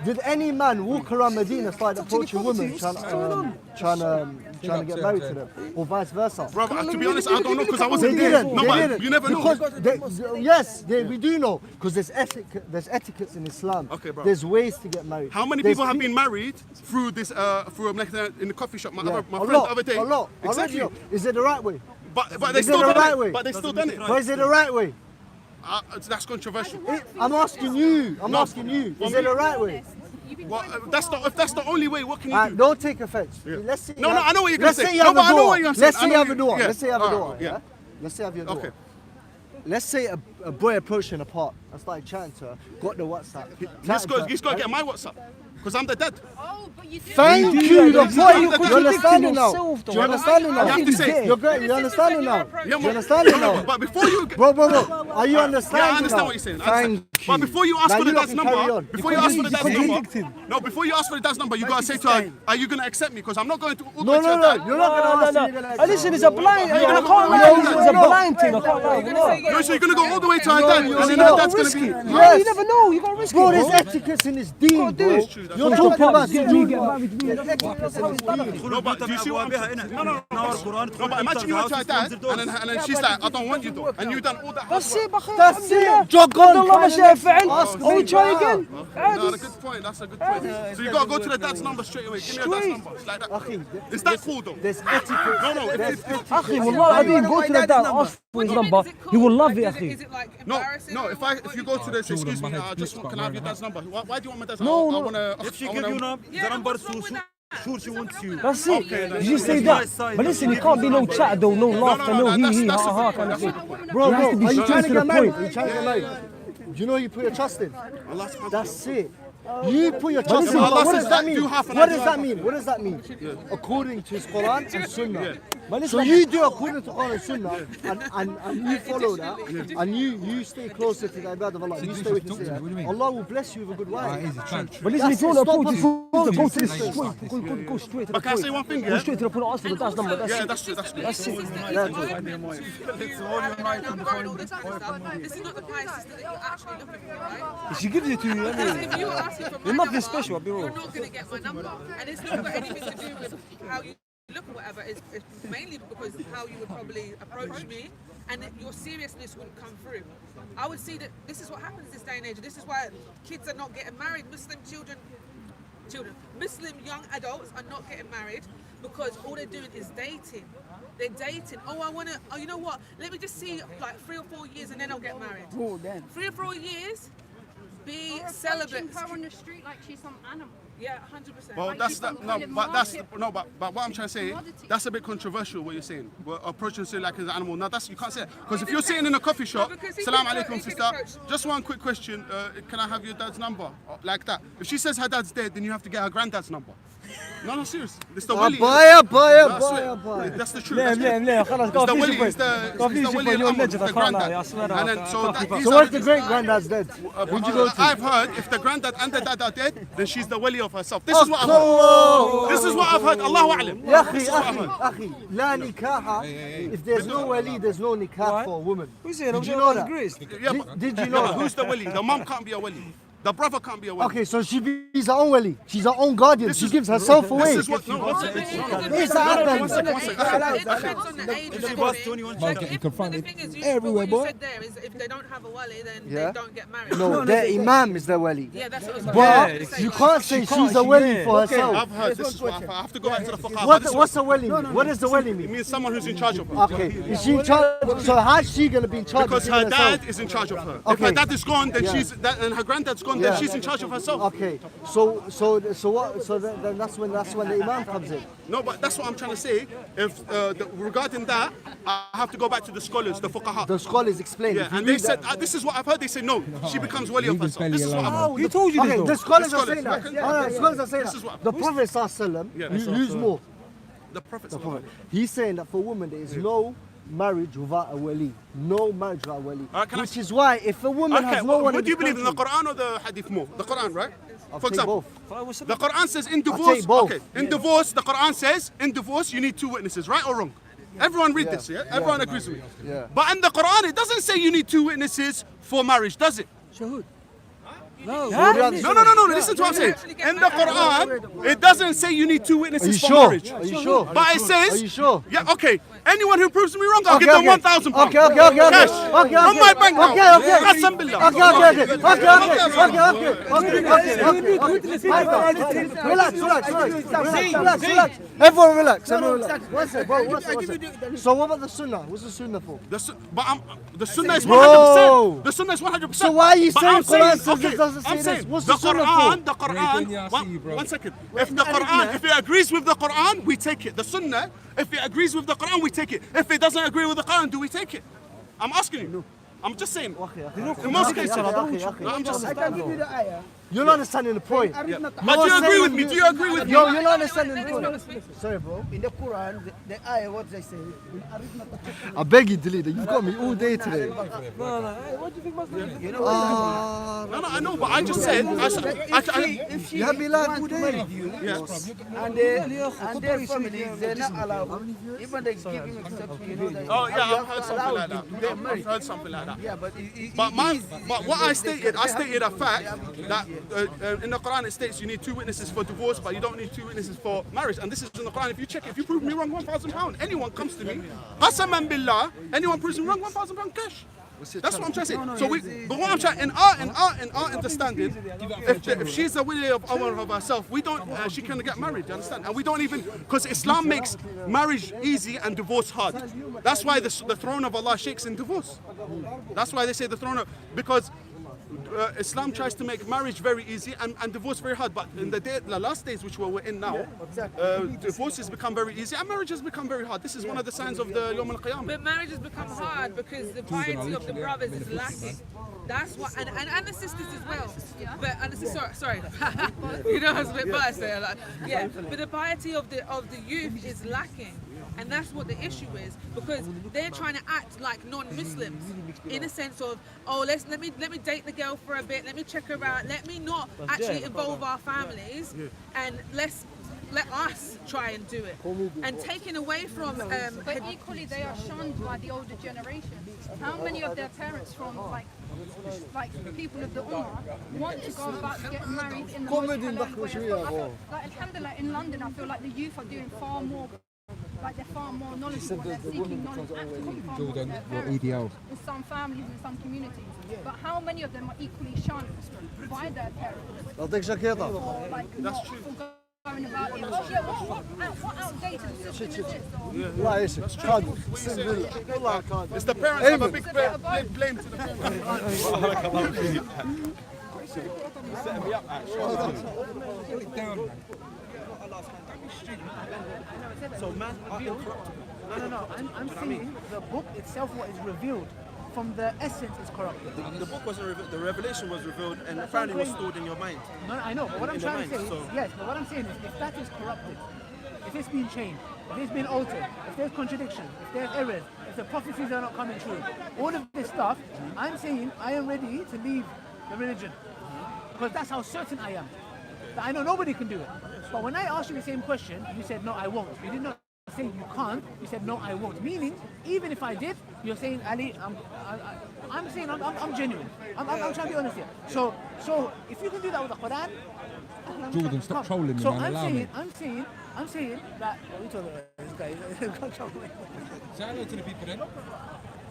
Did any man walk around Medina, start approaching women, trying to trying to get married to them, or vice versa. Bro, to be honest, I don't know because I wasn't They there. didn't. No, They but didn't. you never know. Yes, we do know because there's etiquettes in Islam. Okay, bro. There's ways to get married. How many There's people have been married through this, in the coffee shop? My Yeah. friend A the lot, other day. a lot. Exactly. Already. Is it the right way? But they Is it still the done right it. way? But they still done it. But is it the right way? That's controversial. I'm asking you. I'm asking you. Is it the right way? Well, if that's the only way, what can you do? Don't take offense. Let's say No, I know what you're gonna let's say. say you No, have but a I know door. what you're saying. Let's say I you know have a you- door. yeah. Let's say you have a Alright, door. yeah. Yeah. Let's say you have your door. Okay. Let's say a boy approached her in the park. I started chatting to her. Got the WhatsApp. He's got to get my WhatsApp because I'm the dad. Thank you. The point. You understand it now? yourself, Do you understand it now? You have to say. You're good. You understand it now? Yeah, You understand it now? But before you, Bro, are you understanding? Yeah, I understand now? what you're saying. Thank But you. before you ask Now for the you lot dad's can carry number, on. before you ask for the dad's number, no, before you ask for the dad's number, you gotta say to her, "Are you gonna accept me?" Because I'm not going to. No, you're not gonna ask me. Listen, it's a blind. I You're can't gonna lie. go- It's a blind thing. I can't lie. No, so you're gonna go all the way to her No, dad, you're and then not. her dad's gonna Risky. be. Yes. You never know. You gotta risk Bro, it. there's etiquette in this deen, bro. You're talking about you get sujood. married to me. There's etiquette in this deen. No, but do you see what I'm saying? No, but imagine you went to her dad, and then she's like, "I don't want you though," and you've done all that. That's it, بخير. That's it. Jog on. الله ما شاء فعل. Ask Will you try again? No, that's a good point. That's a good point. So you gotta go to the dad's number straight away. Give me your dad's number. It's like that. Is that cool though? There's etiquette. No, if أخي والله العظيم go to the dad, ask for his number. He will love it, أخي. Is it like No, embarrassing? if you go to this, excuse me, can I have your dad's number? Why do you want my dad's No, number? no. I wanna. If she give you the number, sure she wants you. That's it. You just say that. But listen, it can't be no chat though, no laughter, no hee hee, ha ha kind of thing. Bro, It has to be are you straight trying to to get the married? point. Are you trying to get married? Do you know you put your trust in? That's it. You put your trust in. Allah What says does that that, do mean? half and What half. does that mean? What does that mean? According to his Quran and Sunnah. So you do according to Quran and Sunnah, and you follow that, and you stay closer to the ibad of Allah. You stay with him. Allah will bless you with a good wife. But listen, if you want to approach this, go to this. this point. Go straight to the But can I point. say one thing? Go Yeah, straight to the point. Ask for the dad's number. That's yeah, it. that's true. That's true. That's it. This is not the kind of sister that you're actually looking for, right? She gives it to you, I Because mean. if you're asking for my You're nothing number, special, I'll be you're real. not going to get my number. And it's not got anything to do with how you look or whatever. It's mainly because how you would probably approach me and that your seriousness wouldn't come through. I would see that this is what happens this day and age. This is why kids are not getting married. Muslim young adults are not getting married because all they're doing is dating. They're dating. Oh, you know what? Let me just see like 3 or 4 years and then I'll get married. 3 or 4 years, be celibate. Her on the street like she's some animal. Yeah, 100%. Well, that's that. No, but that's no, but what I'm trying to say, that's a bit controversial. What you're saying, we're approaching say like as an animal. No, that's you can't say it because if you're sitting in a coffee shop, salam alaikum sister. Just one quick question. Can I have your dad's number? Like that. If she says her dad's dead, then you have to get her granddad's number. No, serious. It's the wali. That's the truth. ليه ليه ليه خلاص It's the كافي wali. شوي It's the كافي شوي wali اليوم al-amr, نجد the I can't lie granddad. I swear And then so So what's the great granddad's dead? Who'd you go to? I've heard if the granddad and the dad are dead, then she's the wali of herself. This is what I've heard. This is what I've heard. Allahu a'lam. يا أخي لا نكاح. If there's no wali, there's no nikah for a woman. Did you know that? Yeah, but Did you know that? who's the wali? The mom can't be a wali. The brother can't be a wali. Okay, so she's her own wali. She's her own guardian. She gives herself away. This is what. No, one second. It's happens. It depends on the age. If she was 21, Like, she'll get if- confronted the thing is, everywhere, what you boy. said there is if they don't have a wali, then Yeah. they don't get married. No, their imam is their wali. Yeah, that's what I was But you can't say she's a wali for herself. I've heard. This is what I've heard. I have to go back to the fuqaha. What's a wali mean? What does the wali It mean? means someone who's in charge of her. Okay, is she in charge? So how's she gonna be in charge? Because of her giving herself? dad is in charge of her. If Okay. her dad is gone, then Yeah. and her granddad's gone, Yeah. then she's in charge of herself. Okay, so what? So then that's when the imam comes in. No, but that's what I'm trying to say. If regarding that, I have to go back to the scholars, the fuqaha. The scholars explain. Yeah, and they said this is what I've heard. They say no, she becomes wali of herself. This is what I've heard. He told you this Okay, though. the scholars The are saying that. scholars. Alright, the scholars are saying This is that. what- The Prophet sallallahu Yeah. who's more? The Prophet. The Prophet. He's saying that for a woman there is no marriage without a wali. No marriage without a wali. Which is why if a woman Okay, has no one what do you in believe in, the country- Quran or the Hadith more? The Quran, right? I'll For take example, both. the Quran says in I'll divorce. take both. Okay, in divorce, the Quran says in divorce you need 2 witnesses, right or wrong? Everyone read this, yeah? Everyone agrees with me. Yeah. But in the Quran, it doesn't say you need 2 witnesses for marriage, does it? Shahud. No, listen to what I'm saying. In the Quran, it doesn't say you need 2 witnesses for marriage. Are you sure? But it says. Are you sure? Yeah, okay. Anyone who proves me wrong, I'll give them £1,000. Okay. Cash. On my bank account. Qasam billah. Relax. Everyone relax. One sec, bro. So what about the sunnah? What's the sunnah for? The sunnah is 100%. The sunnah is 100%. So why are you saying Quran says okay, it doesn't say I'm this? saying What's the the sunnah for? The Quran. One second. If the Quran, if it agrees with the Quran, we take it. The sunnah, if it agrees with the Quran, we take it. If it doesn't agree with the Quran, do we take it? I'm asking you. I'm just saying. In most cases, I'm just. I can give you the ayah. You're not understanding the point. But do you agree with me? Do you agree with me? Yo, you're not understanding the point. Sorry, bro. In the Quran, the ayah, what they say? I beg you, delete it. You've got me all day today. No. What do you think Muslims? You know No, I know, but I just said. if she You have me like all want to day. marry you, and their families, they're not allowed. Even they give him exception, you know. That Oh yeah, you I've heard something like that. to get I've married. heard something like that. Yeah, but But what I stated a fact that in the Quran it states you need 2 witnesses for divorce, but you don't need 2 witnesses for marriage. And this is in the Quran. If you check, if you prove me wrong, £1,000. Anyone comes to me, qasaman billah, anyone proves me wrong, £1,000 cash. That's what I'm trying to say. But what I'm trying, in our understanding, if she's a wali of honor of herself, we don't, she can get married. You understand? And we don't even, because Islam makes marriage easy and divorce hard. That's why the throne of Allah shakes in divorce. That's why they say the throne of, because Islam tries to make marriage very easy and divorce very hard. But in the last days which we're in now, divorce has become very easy and marriage has become very hard. This is one of the signs of the Yawm al-Qiyamah. But marriage has become hard because the piety of the brothers is lacking. That's what, and the sisters as well. But and this is sorry, you know, I was a bit biased there. Like, yeah, but the piety of the youth is lacking. And that's what the issue is, because they're trying to act like non-Muslims in a sense of, oh, let me date the girl for a bit, let me check her out, let me not actually involve our families, and let us try and do it. And taking away from but equally they are shunned by the older generation. How many of their parents from like people of the Ummah want to go about getting married in the most halal way? Like alhamdulillah, in London I feel like the youth are doing far more. Like they're far more knowledgeable, they're seeking knowledge actively far more than their parents in some families, in some communities. But how many of them are equally shunned by their parents? Or like not going about it? Oh yeah, what outdated system is this? It's the parents have a big blame to the parents. Setting me up, actually. So man, No. I'm saying the book itself, what is revealed from the essence, is corrupted. The book wasn't revealed. The revelation was revealed, and apparently was stored in your mind. No, I know. But what I'm trying to say so. is, yes. But what I'm saying is, if that is corrupted, if it's been changed, if it's been altered, if there's contradiction, if there's errors, if the prophecies are not coming true, all of this stuff, I'm saying I am ready to leave the religion, because that's how certain I am. That I know nobody can do it. But when I asked you the same question, you said, no, I won't. You did not say you can't, you said, no, I won't. Meaning, even if I did, you're saying, Ali, I'm saying I'm genuine. I'm trying to be honest here. So if you can do that with the Quran, Jordan, stop trolling me, so man. Allow me. I'm saying that, what are you talking about, this guy? Say hello to the people then.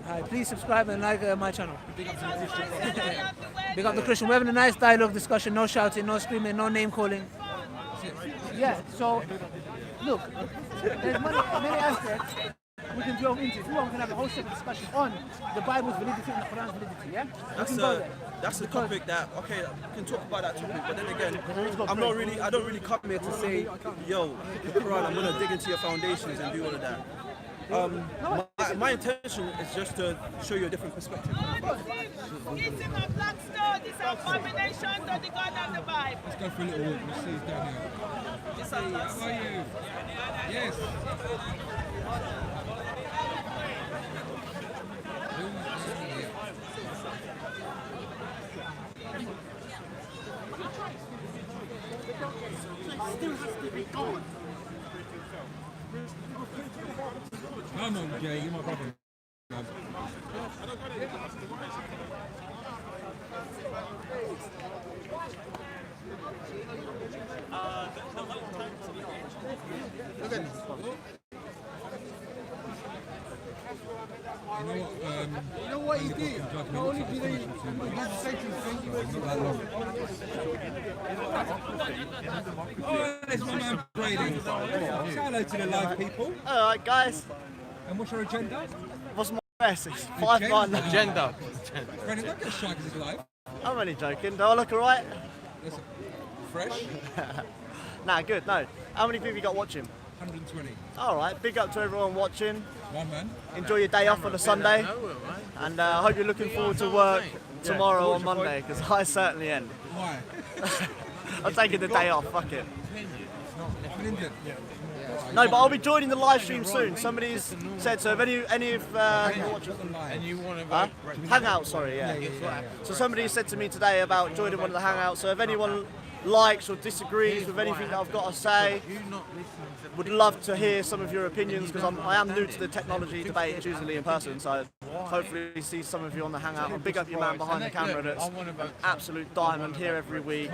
Alright, please subscribe and like my channel. Big up the Christian. We're having a nice dialogue discussion, no shouting, no screaming, no name calling. Yeah, so look, there's many aspects we can delve into. If you want, we can have a whole separate discussion on the Bible's validity and the Quran's validity, yeah? That's a topic that, okay, we can talk about that topic, but then again, I don't really come here to say, yo, the Quran, I'm gonna dig into your foundations and do all of that. My intention is just to show you a different perspective. It's in a black stone, this abomination to the God of the Bible. Let's go for a little walk. Let's see who's down here. How are you? Yes. Still has to be gone. Come on, Jay, you're my brother. Oh, there's my man Brady. Say hello to the live people. Alright, guys. And what's your agenda? What's my best? It's 5 Agenda. Brady, don't get shy because it's live. I'm only joking. Do I look alright? Listen, fresh. Nah, good. No. How many people you got watching? 120. Alright, big up to everyone watching. One man. Enjoy your day off on a Sunday. And I hope you're looking forward to work tomorrow on Monday, because I certainly am. Why? I'm taking the day off, fuck it. I'm an Indian. No, but I'll be joining the live stream soon. Somebody's said so. If any of watchers, And you want to Hangout, sorry, yeah. So somebody said to me today about joining one of the hangouts. So if anyone likes or disagrees with anything that I've got to say, would love to hear some of your opinions, because I am new to the technology debate. It's usually in person, so hopefully see some of you on the hangout. And big up your man behind the camera that's an absolute diamond here every week.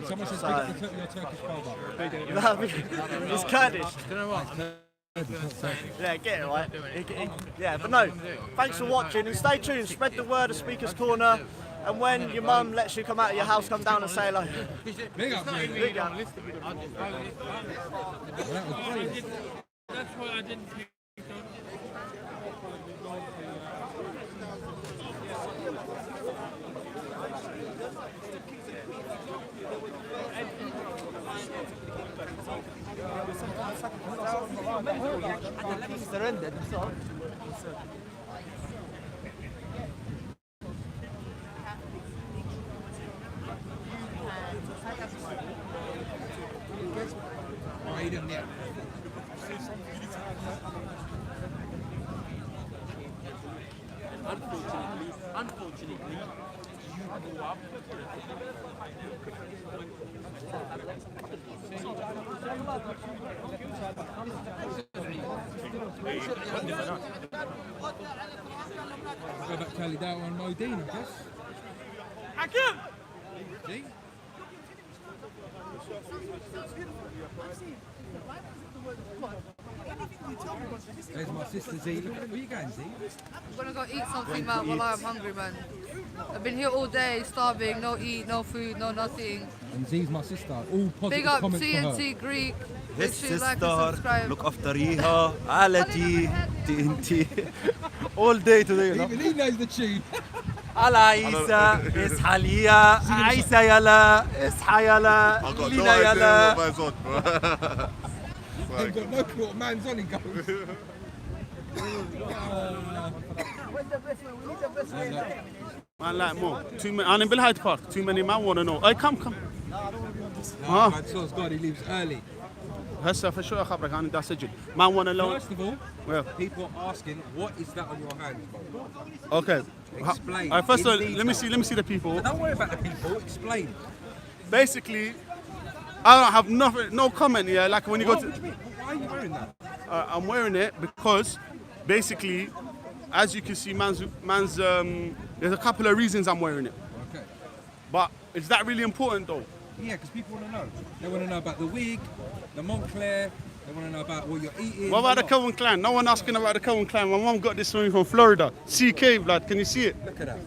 Someone says So, pick up your Turkish pulver. it's Kurdish. Yeah, get it right. Yeah, but no, thanks for watching and stay tuned. Spread the word of Speaker's Corner. And when your mum lets you come out of your house, come down and say hello. Big up, man. Big up. That's why I didn't pick Unfortunately, you go up. Go back to Ali Dawah and Modine, I guess. Hakim! See? There's my sister Z. Look, where you going, Z? I'm gonna go eat something, man. Wallah, I'm hungry, man. I've been here all day, starving, no eat, no food, no nothing. And Z's my sister. All positive Big up comments for her. TNT Greek. His Make sure you like and sister, subscribe. look after Riha, Alati, TNT. All day today, you know. Even he knows the tune. Ala Isa, Isha Liya, Isa Yala, Isha Yala, I got Lina no idea Yala. what man's on, bro. I've got no clue what man's on, he goes. Man, like more. Too many. I'm in Bill Hyde Park. Too many man want to know. Hey, come. No, man, source God, he leaves early. هسه فشو اخبرك انا دا اسجل ما وانا لو First of all, people are asking, what is that on your hands, bro? Okay. Explain. First of all, in let me detail. see the people. Don't worry about the people, explain. Basically, I don't have nothing, no comment here. Like when you go What to, do you mean? Why are you wearing that? I'm wearing it because, basically, as you can see, there's a couple of reasons I'm wearing it. Okay. But is that really important though? Yeah, because people want to know. They want to know about the wig, the Montclair. They want to know about what you're eating. What about the Calvin Klein? No one asking about the Calvin Klein. My mom got this for me from Florida. CK, blood. Can you see it? Look at that.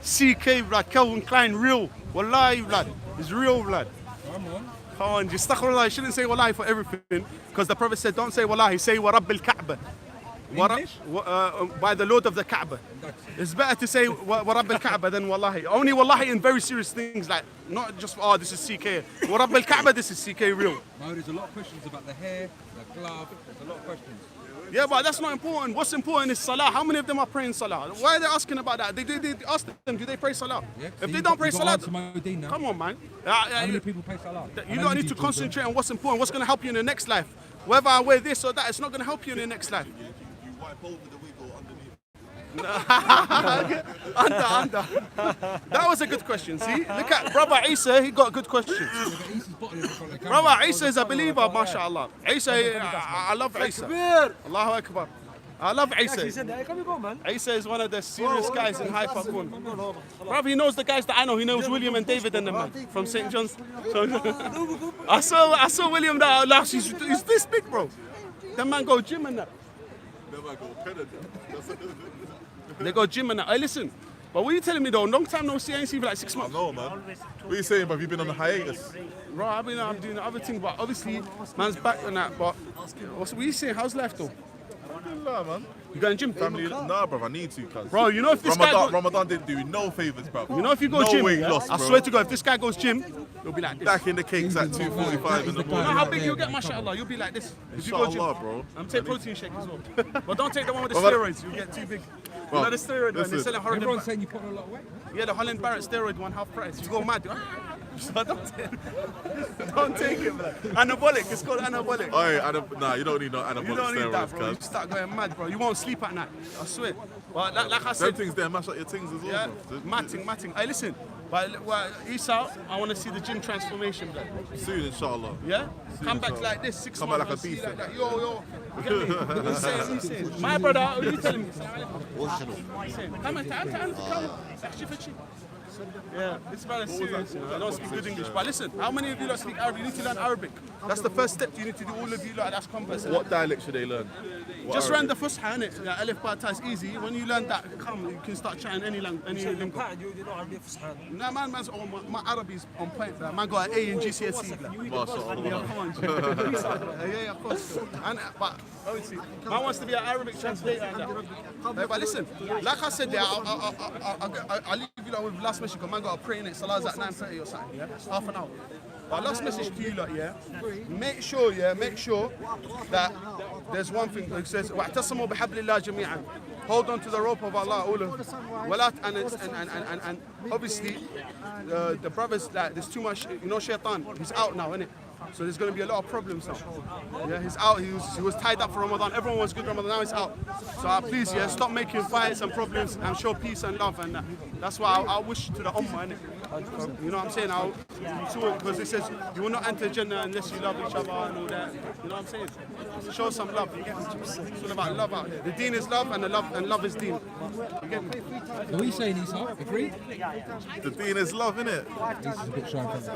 CK, blood. Calvin Klein, real. Wallahi, blood. It's real, blood. Come on. Come on, just astaghfirullah. You shouldn't say wallahi for everything, because the Prophet said, don't say wallahi, say wa rabbil Ka'bah. English? By the Lord of the Kaaba. It's better to say wa rabbil Ka'bah than wallahi. Only wallahi in very serious things, like not just, oh, this is CK. Wa rabbil Ka'bah, this is CK real. No, there's a lot of questions about the hair, the glove. There's a lot of questions. Yeah, but that's not important. What's important is salah. How many of them are praying salah? Why are they asking about that? They ask them, do they pray salah? Yeah, If they don't pray salah, come on, man. How many people pray salah? You don't need to concentrate on what's important, what's going to help you in the next life. Whether I wear this or that, it's not going to help you in the next life. You wipe over the wig or Under. That was a good question. See, look at brother Isa. He got good questions. Brother Isa is a believer, mashallah. Isa, I love Isa. Allahu Akbar. I love Isa. Isa is one of the serious guys in Haifa. Brother, he knows the guys that I know. He knows William and David and them, man, from St. John's. So, I saw William that last. He's this big, bro. That man go gym and that. never go pen and They go gym and that. Hey, listen. But what are you telling me though? Long time no see, I ain't seen you for like 6 months. No, man. What are you saying, bruv? You've been on a hiatus. Right, I'm doing the other thing, but obviously, man's back on that. But what are you saying? How's life though? Alhamdulillah, man. You going gym? Family, nah, bruv, I need to, cuz. Bro, you know if this guy Ramadan didn't do you no favours, bruv. You know if you go no gym, weight loss, I bro. swear to God, if this guy goes gym, you'll be like this. Back in the cakes at 2:45 in the You know morning. how big you'll get, mashallah? You'll be like this. If you go gym. Inshallah, bro. I'm taking protein shake as well. But don't take the one with the But- steroids, you'll get too big. You Bro, know the steroid one, they listen. sell it Holland Everyone's saying you put on a lot of weight. Yeah, the Holland Barrett steroid one, half price. You go mad. So don't take it, man. Anabolic, it's called anabolic. Nah, you don't need no anabolic You don't need that, steroids, bro. You cuz. start going mad, bro. You won't sleep at night. I swear. But like I Them said, things there mash up your things as well, yeah, bro. matting. Hey, listen. But Isa, I want to see the gym transformation, bro. Soon, inshallah. Yeah? Soon, Come back inshallah. like this, 6 Come months. back like a I'll see beast. like that. Yo. You get me? What you saying? My brother, what are you telling me? What you saying? Come on, come. Yeah, this man is serious. You know. I don't speak good English. But listen, how many of you lot speak Arabic? You need to learn Arabic. That's the first step you need to do, all of you lot. That's compass. What dialect should they learn? Just learn the Fusha, innit? Yeah, Alif Ba Ta is easy. When you learn that, you can start chatting any lingo. Nah, man's on my Arabic is on point. Bro. Man got an A in GCSE. Yeah, come on. Yeah, of course. But obviously, man wants to be an Arabic translator and that. But listen, like I said there, I'll leave you lot with last message because man got to pray in it. Salah's at 9:30 or something. Yeah, half an hour. But last message to you lot, yeah. Make sure that there's one thing that says, "Wa'tasamu bihabli Allah jami'an." Hold on to the rope of Allah, all of. And obviously, the brothers, like, there's too much. You know, Shaitan, he's out now, innit? So there's going to be a lot of problems now. Yeah, he's out. He was tied up for Ramadan. Everyone was good Ramadan. Now he's out. So please, yeah, stop making fights and problems and show peace and love. And that's why I wish to the Ummah, innit? You know what I'm saying? Because it says you will not enter Jannah unless you love each other and all that. You know what I'm saying? So show some love. You get me? It's all about love out there. The deen is love and love is deen. You get me? What are you saying, Isa? Agreed? The deen is love, innit? This is a bit shy from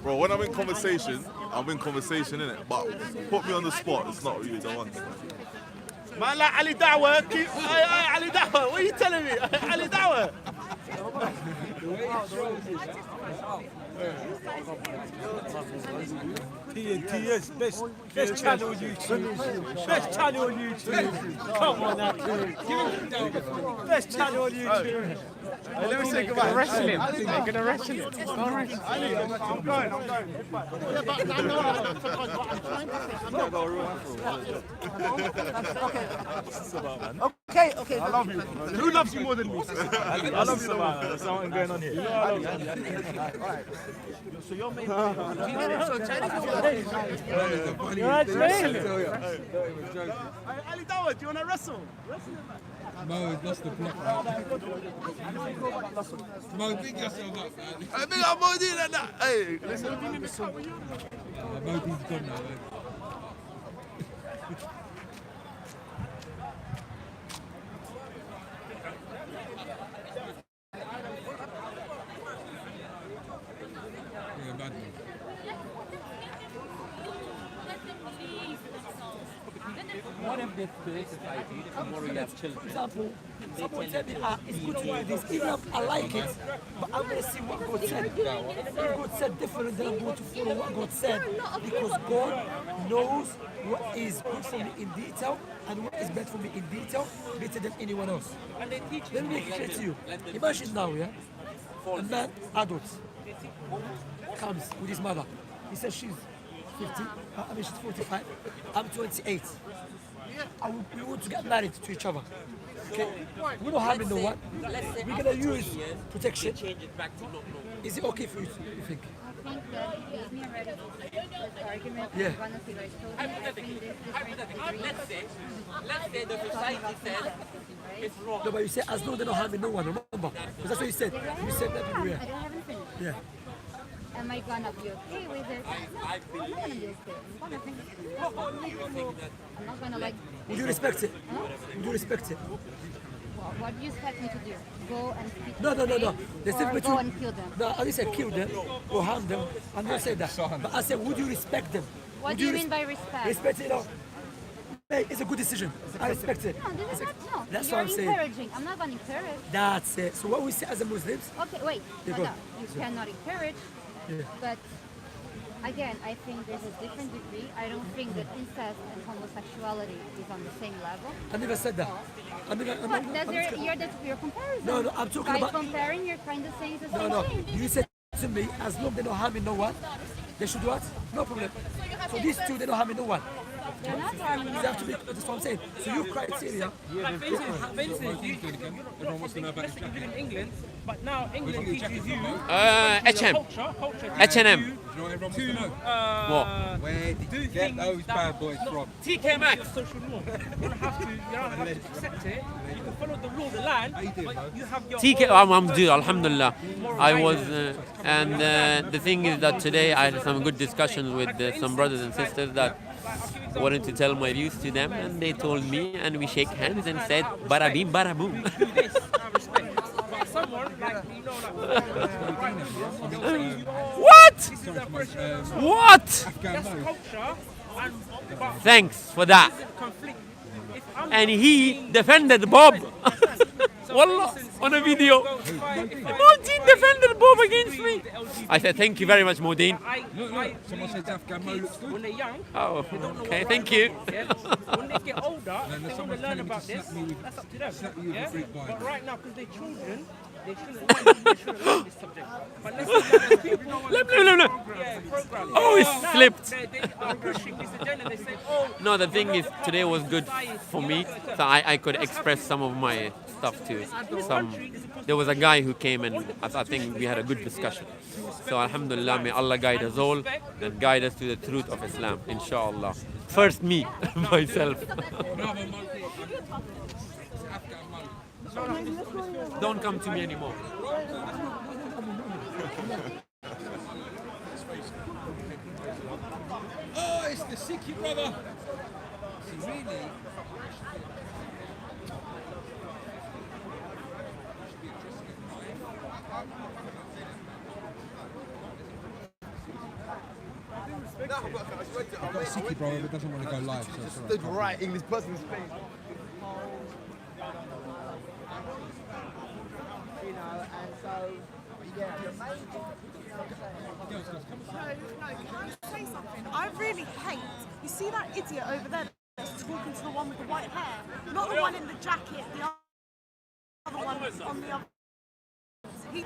Bro, when I'm in conversation, innit? But put me on the spot, it's not really the one. Man, like Ali Dawah, Ali Dawah, what are you telling me? Ali Dawah. TNT, best channel on YouTube. Best channel on YouTube. Come on now, best channel on YouTube. Let me say goodbye. Wrestling. They're gonna wrestle it. It's not wrestling. I'm going. Okay. I love you. Who loves you more than me? I love you the most. There's something going on here. So you're main. Ali Dawah, do you want to wrestle? Mo has lost the plot. Mo, big yourself up, man. I think I'm more than that. Hey, listen. Mo, he's gone now, man. Yeah, bad man. What if this creates society tomorrow you have children? For example, someone tell me, it's good to do this, even if I like it, but I'm going to see what God said. If God said different, then I'm going to follow what God said, because God knows what is good for me in detail and what is bad for me in detail better than anyone else. Let me make it clear to you. Imagine now, yeah, a man, adult, comes with his mother. He says she's 50, she's 45, I'm 28. We want to get married to each other. Okay? We don't harm no one. We're going to use protection. Is it okay for you, you think? I think that he gave me already this argument. Yeah. One of you guys told me Let's say the society says it's wrong. No, but you said as long as they don't harm no one, remember? Because that's what you said. You said that people, yeah. I haven't finished. Yeah. Am I gonna be okay with it? I I'm not gonna be okay. I'm not gonna like. Would you respect it? Huh? Would you respect it? What do you expect me to do? Go and speak No. to them? There's Or difference go between. and kill them? No, I didn't say kill them or harm them. I never said that. But I said, would you respect them? What Would do you res- mean by respect? Respect, you know. made is a good decision. I respect it. No, this is not, no. That's You're what I'm saying. encouraging. I'm not going to encourage. That's it. So what we say as a Muslims, Okay, wait. Yeah, No, go no. on. You Yeah. cannot encourage. Yeah. But again, I think there's a different degree. I don't think that incest and homosexuality is on the same level. I never said that. But that's your comparison. No, no, I'm talking By about- comparing, you're kind of saying the No, same no. thing. You said to me, as long as they don't harm no one, they should what? No problem. So these two, they don't harm no one. They're not harming They have to be, that's what I'm saying. So your criteria. Everyone wants to know about his you live in England, but now England teaches you H&M. culture H&M. Do you know what everyone wants to know? What? Where did you get those bad boys from? TK Maxx. Social norm. You don't have to accept it. You can follow the law of the land, but you have your TK, own I'm good, alhamdulillah. I was, and the thing is that today I had some good discussions with some brothers and sisters that wanted to tell my views to them, and they told me, and we shake hands and said, bada bing, bada boom. But someone like What? This is their first What? That's culture. But Thanks for that. conflict. If I'm And he defended Bob. Wallah, on a video. Modine defended Bob against me. I said, thank you very much, Modine. Someone said Afghan Mo looks good. when they're young, Oh, they don't know okay, what thank they're you. doing, yeah? When they get older, And if they want to someone's learn telling me about to this, slap me with- that's up to them. slap you with a Yeah? Greek Bible. But right now, because they're children, they shouldn't learn this subject. But let's let people yeah, program. Oh, it Now, slipped. They are pushing this agenda. They say, oh, No, the thing is, today was good for me, so I could express some of my stuff too. There was a guy who came and I think we had a good discussion. So Alhamdulillah, may Allah guide us all and guide us to the truth of Islam, inshallah. First me, myself. Don't come to me anymore. Oh, it's the Sikhi brother. See, really? I've got a Sikhi brother that doesn't want to go live, so it's all right. Stood right in this person's face. You know, and so, yeah. No, can I say something? I really hate. You see that idiot over there that's talking to the one with the white hair? Not the one in the jacket, the other one on the other. He,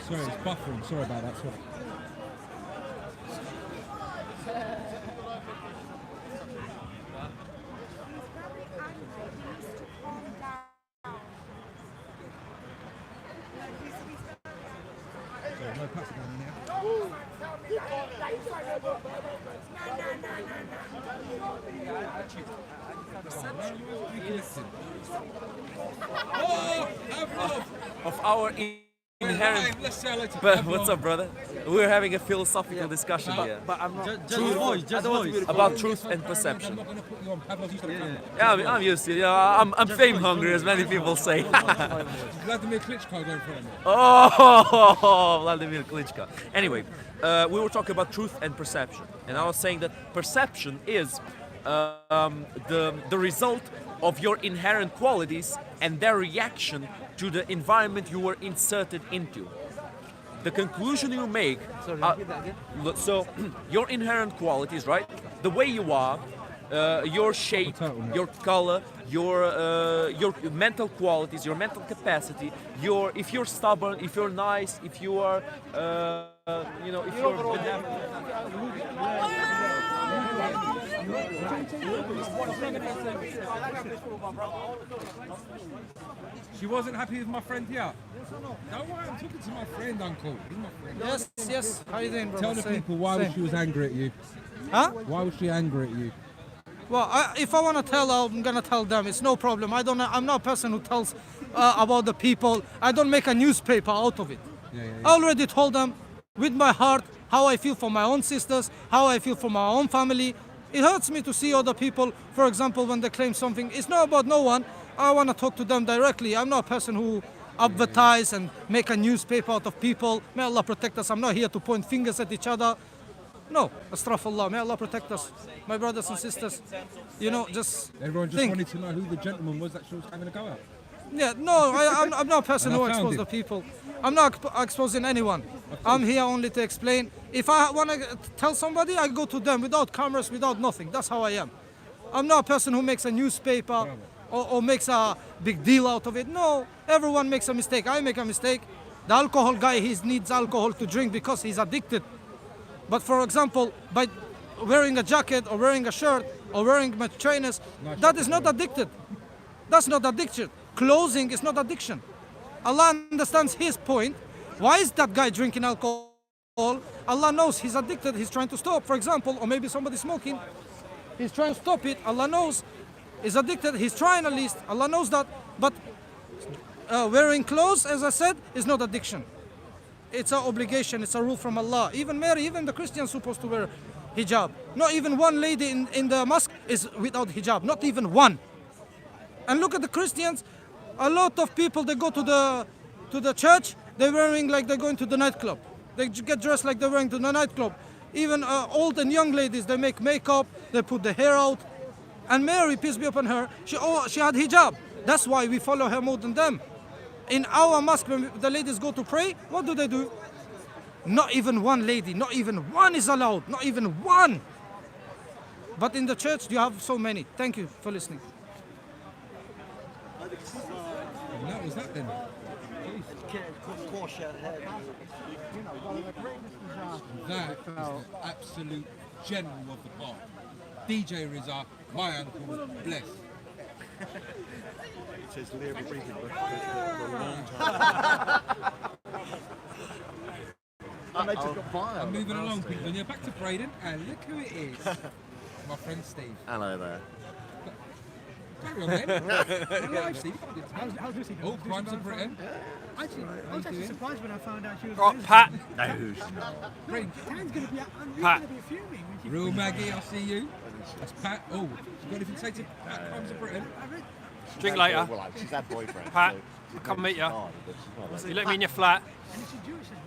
Sorry, it's buffering. Sorry about that. Sorry. Sorry, no pats are going in here. Of our inherent. But what's up, brother? We're having a philosophical discussion here. But I'm not. Truth- about truth and perception. I'm not going to put you on Pavlov's Instagram. Yeah, I'm used to it. Yeah, I'm fame hungry, as many people say. Vladimir Klitschko going for him. Oh, Vladimir Klitschko. Anyway, we were talking about truth and perception, and I was saying that perception is the result of your inherent qualities and their reaction to the environment you were inserted into. The conclusion you make. So, your inherent qualities, right? The way you are, your shape, your color, your mental qualities, your mental capacity, if you're stubborn, if you're nice, if you are, if you're She wasn't happy with my friend here. Don't worry, I'm talking to my friend, Uncle. He's my friend. Yes, yes. How you doing, brother? Tell the Same. people why Same. she was angry at you. Huh? Why was she angry at you? Well, if I want to tell, I'm gonna tell them. It's no problem. I'm not a person who tells about the people. I don't make a newspaper out of it. I already told them with my heart how I feel for my own sisters, how I feel for my own family. It hurts me to see other people, for example, when they claim something. It's not about no one. I want to talk to them directly. I'm not a person who advertise and make a newspaper out of people. May Allah protect us. I'm not here to point fingers at each other. No, astaghfirullah. May Allah protect us, my brothers and sisters. You know, just Everyone just think. wanted to know who the gentleman was that she was having a go at. Yeah, no, I'm not a person And I who found exposes it. the people. I'm not exposing anyone. I'm here only to explain. If I want to tell somebody, I go to them without cameras, without nothing. That's how I am. I'm not a person who makes a newspaper or makes a big deal out of it. No, everyone makes a mistake. I make a mistake. The alcohol guy, he needs alcohol to drink because he's addicted. But for example, by wearing a jacket or wearing a shirt or wearing my trainers, that is not addicted. That's not addiction. Clothing is not addiction. Allah understands his point. Why is that guy drinking alcohol? Allah knows he's addicted. He's trying to stop, for example, or maybe somebody smoking. He's trying to stop it. Allah knows he's addicted. He's trying at least. Allah knows that. But wearing clothes, as I said, is not addiction. It's an obligation. It's a rule from Allah. Even Mary, even the Christians supposed to wear hijab. Not even one lady in the mosque is without hijab. Not even one. And look at the Christians. A lot of people, they go to the church, they're wearing like they're going to the nightclub. They get dressed like they're going to the nightclub. Even old and young ladies, they make makeup, they put the hair out. And Mary, peace be upon her, she had hijab. That's why we follow her more than them. In our mosque, when the ladies go to pray, what do? Not even one lady, not even one is allowed, not even one. But in the church, you have so many. Thank you for listening. And that was that then. That is the absolute general of the park. DJ Rizza, my uncle, bless. Says Lear will bring him for a long time. And they just got fired. I'm moving along, people. And you're back to Braden, and look who it is. My friend Steve. Hello there. Carry on, then. Alive, Steve. How's Lucy doing? Oh, Crimes of Britain. Actually, I was actually surprised when I found out she was. Oh, Pat. Braden. Dan's going to be. I'm Pat. going to be fuming. When she Real Maggie, I see you. That's Pat. Oh, you got anything to say to Pat Crimes of Britain? Drink later. Well, she's had boyfriend. Pat, so I'll come meet you. hard, but she's not You let me in your flat. And is she Jewish as well?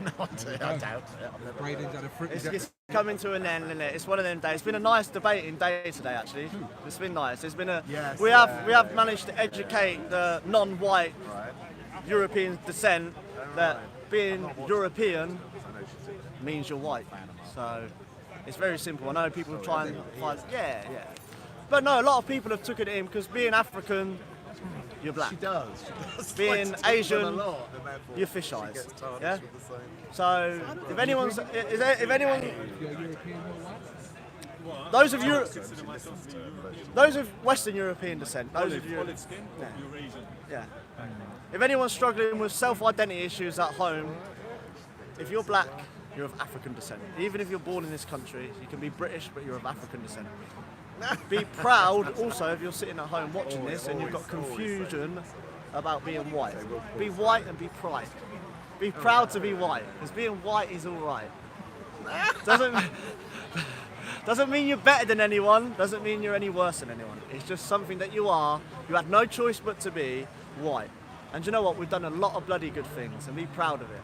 No, I doubt it. Braden's had a fruit. It's coming to an end, isn't it? It's one of them days. It's been a nice debating day today, actually. It's been nice. It's been a. Yes, we have managed to educate the non-white European descent that being European means you're white. So it's very simple. I know people try and fight. Yeah. But no, a lot of people have took it in because being African, you're black. She does. Being Asian, you're fish eyes. Yeah. So if anyone's, if anyone, those of Western European descent, those of you, yeah. If anyone's struggling with self-identity issues at home, if you're black, you're of African descent. Even if you're born in this country, you can be British, but you're of African descent. Be proud also if you're sitting at home watching this and you've got confusion about being white. Be white and be proud. Be proud to be white, because being white is all right. Doesn't mean you're better than anyone, doesn't mean you're any worse than anyone. It's just something that you are. You had no choice but to be white. And you know what? We've done a lot of bloody good things, and be proud of it.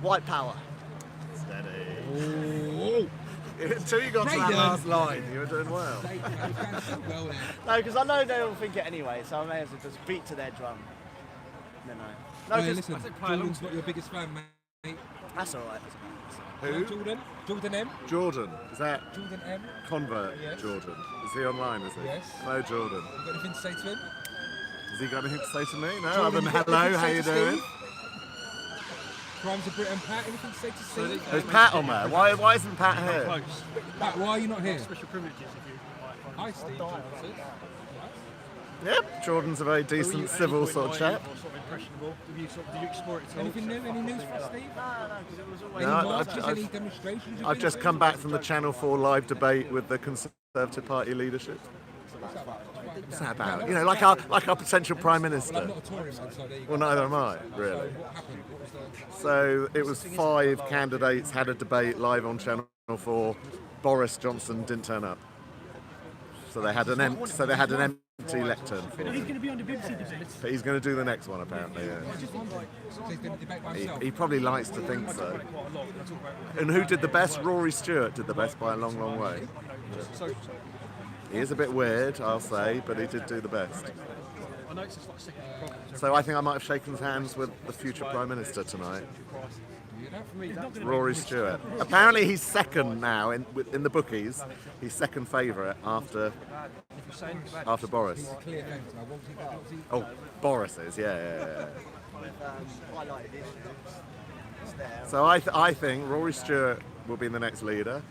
White power. Steady. Until you got to that last line, you were doing well. No, because I know they'll think it anyway, so I may as well just beat to their drum. No, Hey, 'cause- listen, Jordan's not your biggest fan, mate. That's all right. Who? Jordan M. Jordan. Is that Jordan M. convert Yes. Jordan? Is he online, is he? Yes. Hello, Jordan. You got anything to say to him? Has he got anything to say to me? No, Jordan, other than you got hello, anything to how say you to doing? Steve? Crimes of Britain, Pat, anything to say to Steve? There's Pat on there. Why isn't Pat here? Pat, why are you not here? Special privileges if you. Hi, Steve. Yep, Jordan's a very decent, civil sort of chap. Sort of impressionable. Did you explore it at all? Anything new? Any news for us, Steve? Any No, marches, any demonstrations? you've I've been just to? come back from the Channel 4 live debate with the Conservative Party leadership. What's that about? You know, like our potential Prime Minister. Well, I'm not a Tory man, so there you go. Well, neither am I, really. What happened? What was the... So it was 5 candidates had a debate live on Channel 4. Boris Johnson didn't turn up. So they had an lectern for He's him. going to be on the BBC debates. But he's going to do the next one, apparently, yeah. So he's going to debate by himself. He probably likes to think so. And who did the best? Rory Stewart did the best by a long, long way. He is a bit weird, I'll say, but he did do the best. So I think I might have shaken hands with the future Prime Minister tonight. Rory Stewart. Apparently he's second now in the bookies. He's second favourite after Boris. Oh, Boris is, yeah. So I think Rory Stewart will be the next leader.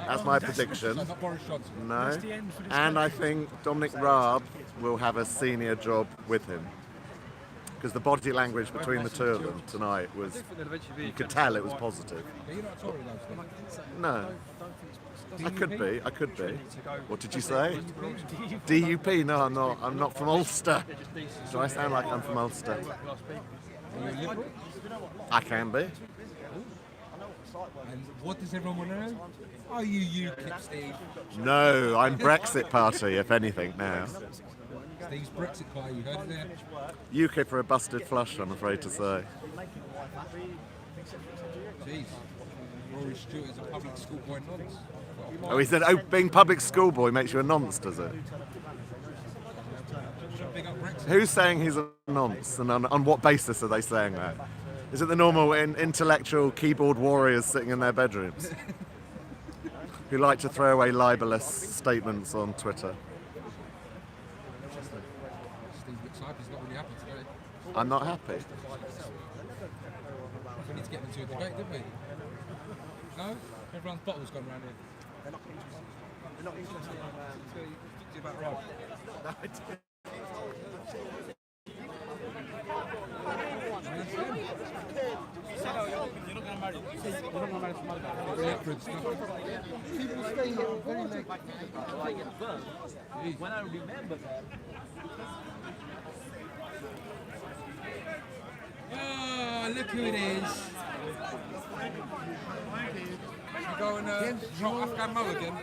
That's my prediction. No. And I think Dominic Raab will have a senior job with him. Because the body language between the two of them tonight was, you could tell it was positive. No. I could be. What did you say? DUP? No, I'm not. I'm not from Ulster. Do I sound like I'm from Ulster? I can be. And what does everyone want to know? Are you UKIP, Steve? No, I'm Brexit Party, if anything, now. Steve's Brexit Party, you heard it there? UKIP are a busted flush, I'm afraid to say. Jeez. Rory Stewart is a public schoolboy nonce. Oh, he said, being public schoolboy makes you a nonce, does it? Who's saying he's a nonce, and on what basis are they saying that? Is it the normal intellectual keyboard warriors sitting in their bedrooms who like to throw away libelous statements on Twitter? Steve looks like he's not really happy today. I'm not happy. We need to get them into a debate, didn't we? No? Everyone's bottle's gone round here. They're not interested in about Rob. People stay here very late. When I remember that. Oh, look who it is. You going to shot Afghan Mulligan?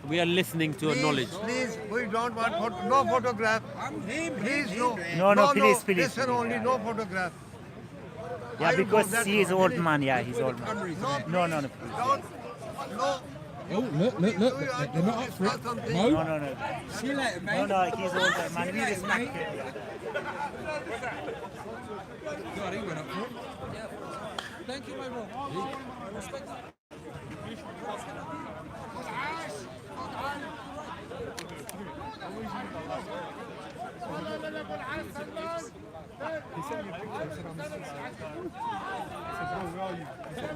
We are listening to a knowledge. Please, we don't want no photograph. Please, no. No, please. Listen only, no photograph. Yeah, because he is old man. Yeah, he's old man. No, please. No. Oh, look. They're not up for it. No. See you later, mate. No, he's old man. We respect him. God, he went up for it. Thank you, my bro. Respect that. He sent me a picture and said I'm I said, bro, where are you? He said,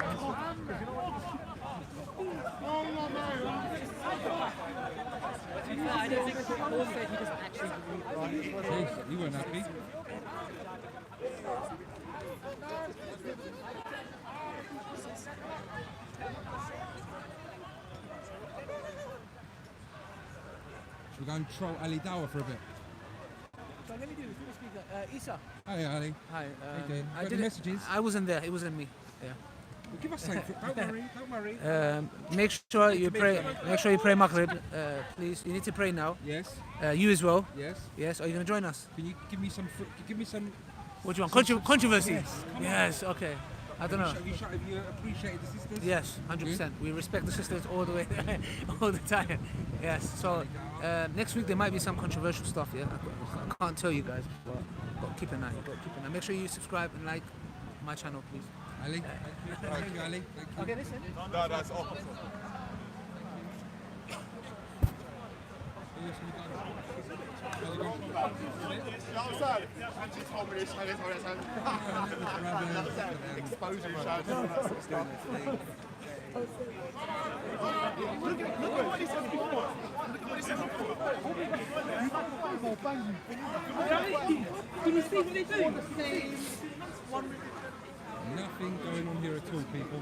I don't think Paul said he doesn't actually agree. Jeez, you weren't happy. Should we go and troll Ali Dawah for a bit? So let me do this. Let me speak. Isa. Hi, Ali. Hi. How you doing? I Got did any messages? I wasn't there. It wasn't me. Yeah. Well, give us something. Don't worry. Make sure you pray. Make sure you pray Maghrib, please. You need to pray now. Yes. You as well. Yes. Yes. Are you gonna join us? Can you give me some? What do you want? Controversy. Yes. Okay. I don't know. Have you appreciated the sisters? Yes, 100%. We respect the sisters all the way, all the time. Yes. So next week there might be some controversial stuff. Yeah. I can't tell you guys, but keep an eye. Make sure you subscribe and like my channel, please. Ali. Thank you, Ali. Thank you. Okay, listen. No, that's all. Can you see what they do? Nothing going on here at all, people.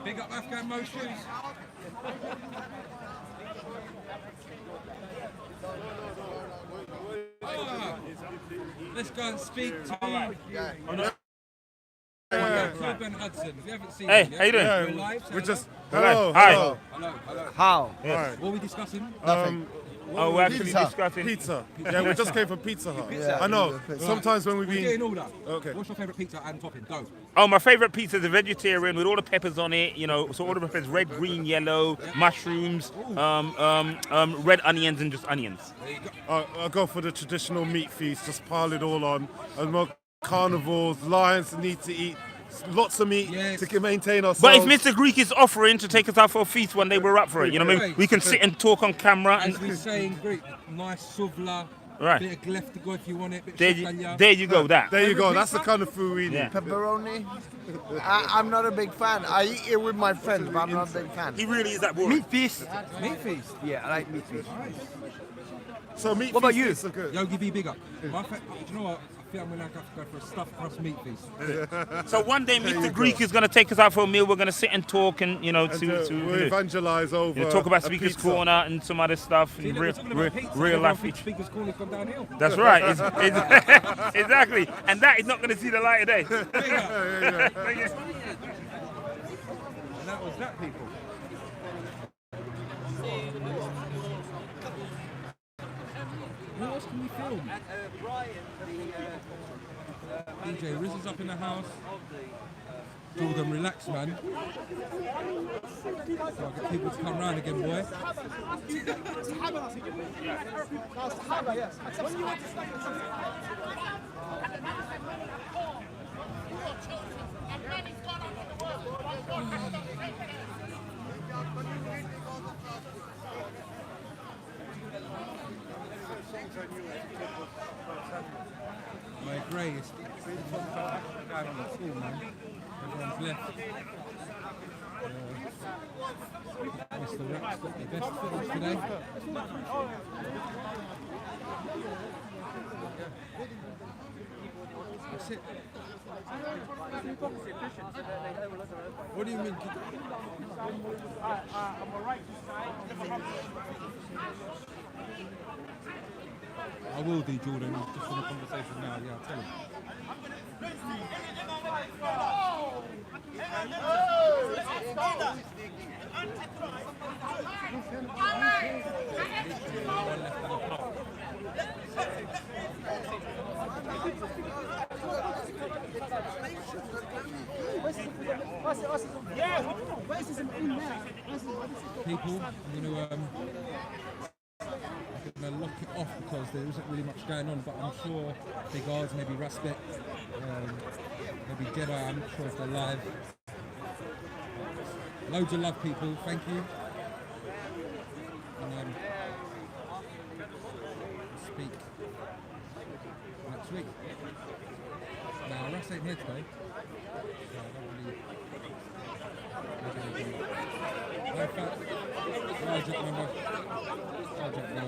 Big up Afghan Mo shoes. Let's go and speak to Club and Hudson. If you haven't seen Hey, them yet, how you doing? we're Yeah, live. We're just Hello. hello. How? Alright. What are we discussing? Oh, we're actually discussing Pizza. Yeah, we just came from Pizza Hut. Pizza. I know. Right. Sometimes when we We're be getting order. Okay. What's your favourite pizza and topping? Go. Oh, my favourite pizza is a vegetarian with all the peppers on it. You know, so all the peppers: red, green, yellow, mushrooms, red onions, and just onions. I go for the traditional meat feast. Just pile it all on. And more carnivores, lions need to eat lots of meat to maintain ourselves. But if Mr. Greek is offering to take us out for a feast one day, we're up for it. You know what I mean? We can sit and talk on camera. As we say in Greek, nice suvla, Right. bit of gleftigo if you want it. Bit There of you- shakanya. there you go, that. There you go. That's the kind of food we need. Yeah. Pepperoni? I'm not a big fan. I eat it with my friends, but I'm not a big fan. He really is that boring. Meat feast. Meat feast? Yeah, I like meat feast. So meat What about feast you? is so good. Yogi B, big up. Do you know what? I think I'm going to have to go for a stuffed crust meat feast. So one day, There you Mr. Greek is going to take us out for a meal. We're going to sit and talk and, you know, And, to we'll evangelize over you know, talk about a Speaker's pizza. Corner and some other stuff. See, And look, we're talking about pizza, real life. everyone thinks Speaker's Corner's gone downhill. That's right. Exactly. And that is not going to see the light of day. And that was that, people. What else can we film? DJ Riz is up in the house. Jordan, relax, man. So I get people to come round again, boy. My grey is down on the floor, man. Everyone's left. Mr. Rex got the best footage today. That's it. What do you mean? I will do, Jordan. Just in a conversation now. Yeah, I'll tell him. People, I'm going to lock it off because there isn't really much going on, but I'm sure the guards, maybe Respect, maybe Jedi, I'm not sure if they're live. Loads of love, people, thank you. And speak next week. Now, Russ ain't here today, so I don't really... No, in fact, no joke, remember. No joke, no.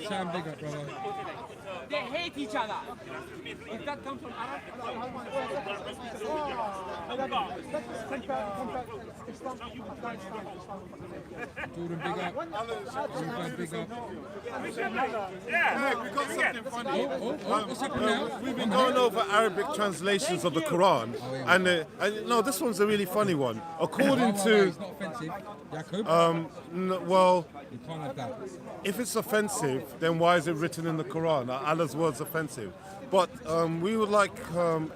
Sam, big up, brother. They hate each other. If that comes from Arab, Jordan, big up. Ruben, big up. Yeah, we got something funny. What's happening now? We've been going over Arabic translations of the Quran, and no, this one's a really funny one. According to, It's not offensive. Jacob? well, You can't have that. if it's offensive, then why is it written in the Quran? Are Allah's words offensive? But we would like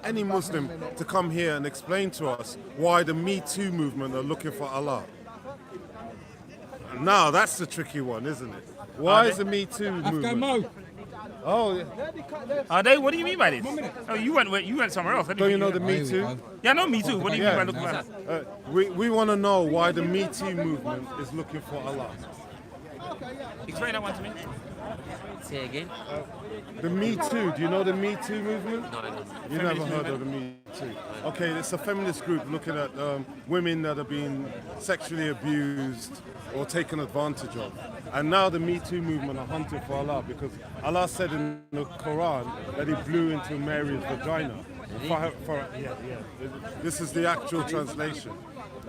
any Muslim to come here and explain to us why the Me Too movement are looking for Allah. Now that's the tricky one, isn't it? Why is the Me Too movement? Mo. Oh, yeah. Are they? What do you mean by this? Oh, you went somewhere else. I didn't Don't you think know the Me Too? Yeah, I know Me Too. What do you mean by looking for Allah? We want to know why the Me Too movement is looking for Allah. Explain that one to me. Say again. The Me Too, do you know the Me Too movement? No, I don't. You never heard of the Me Too? Okay, it's a feminist group looking at women that are being sexually abused or taken advantage of. And now the Me Too movement are hunting for Allah because Allah said in the Quran that he blew into Mary's vagina. This is the actual translation.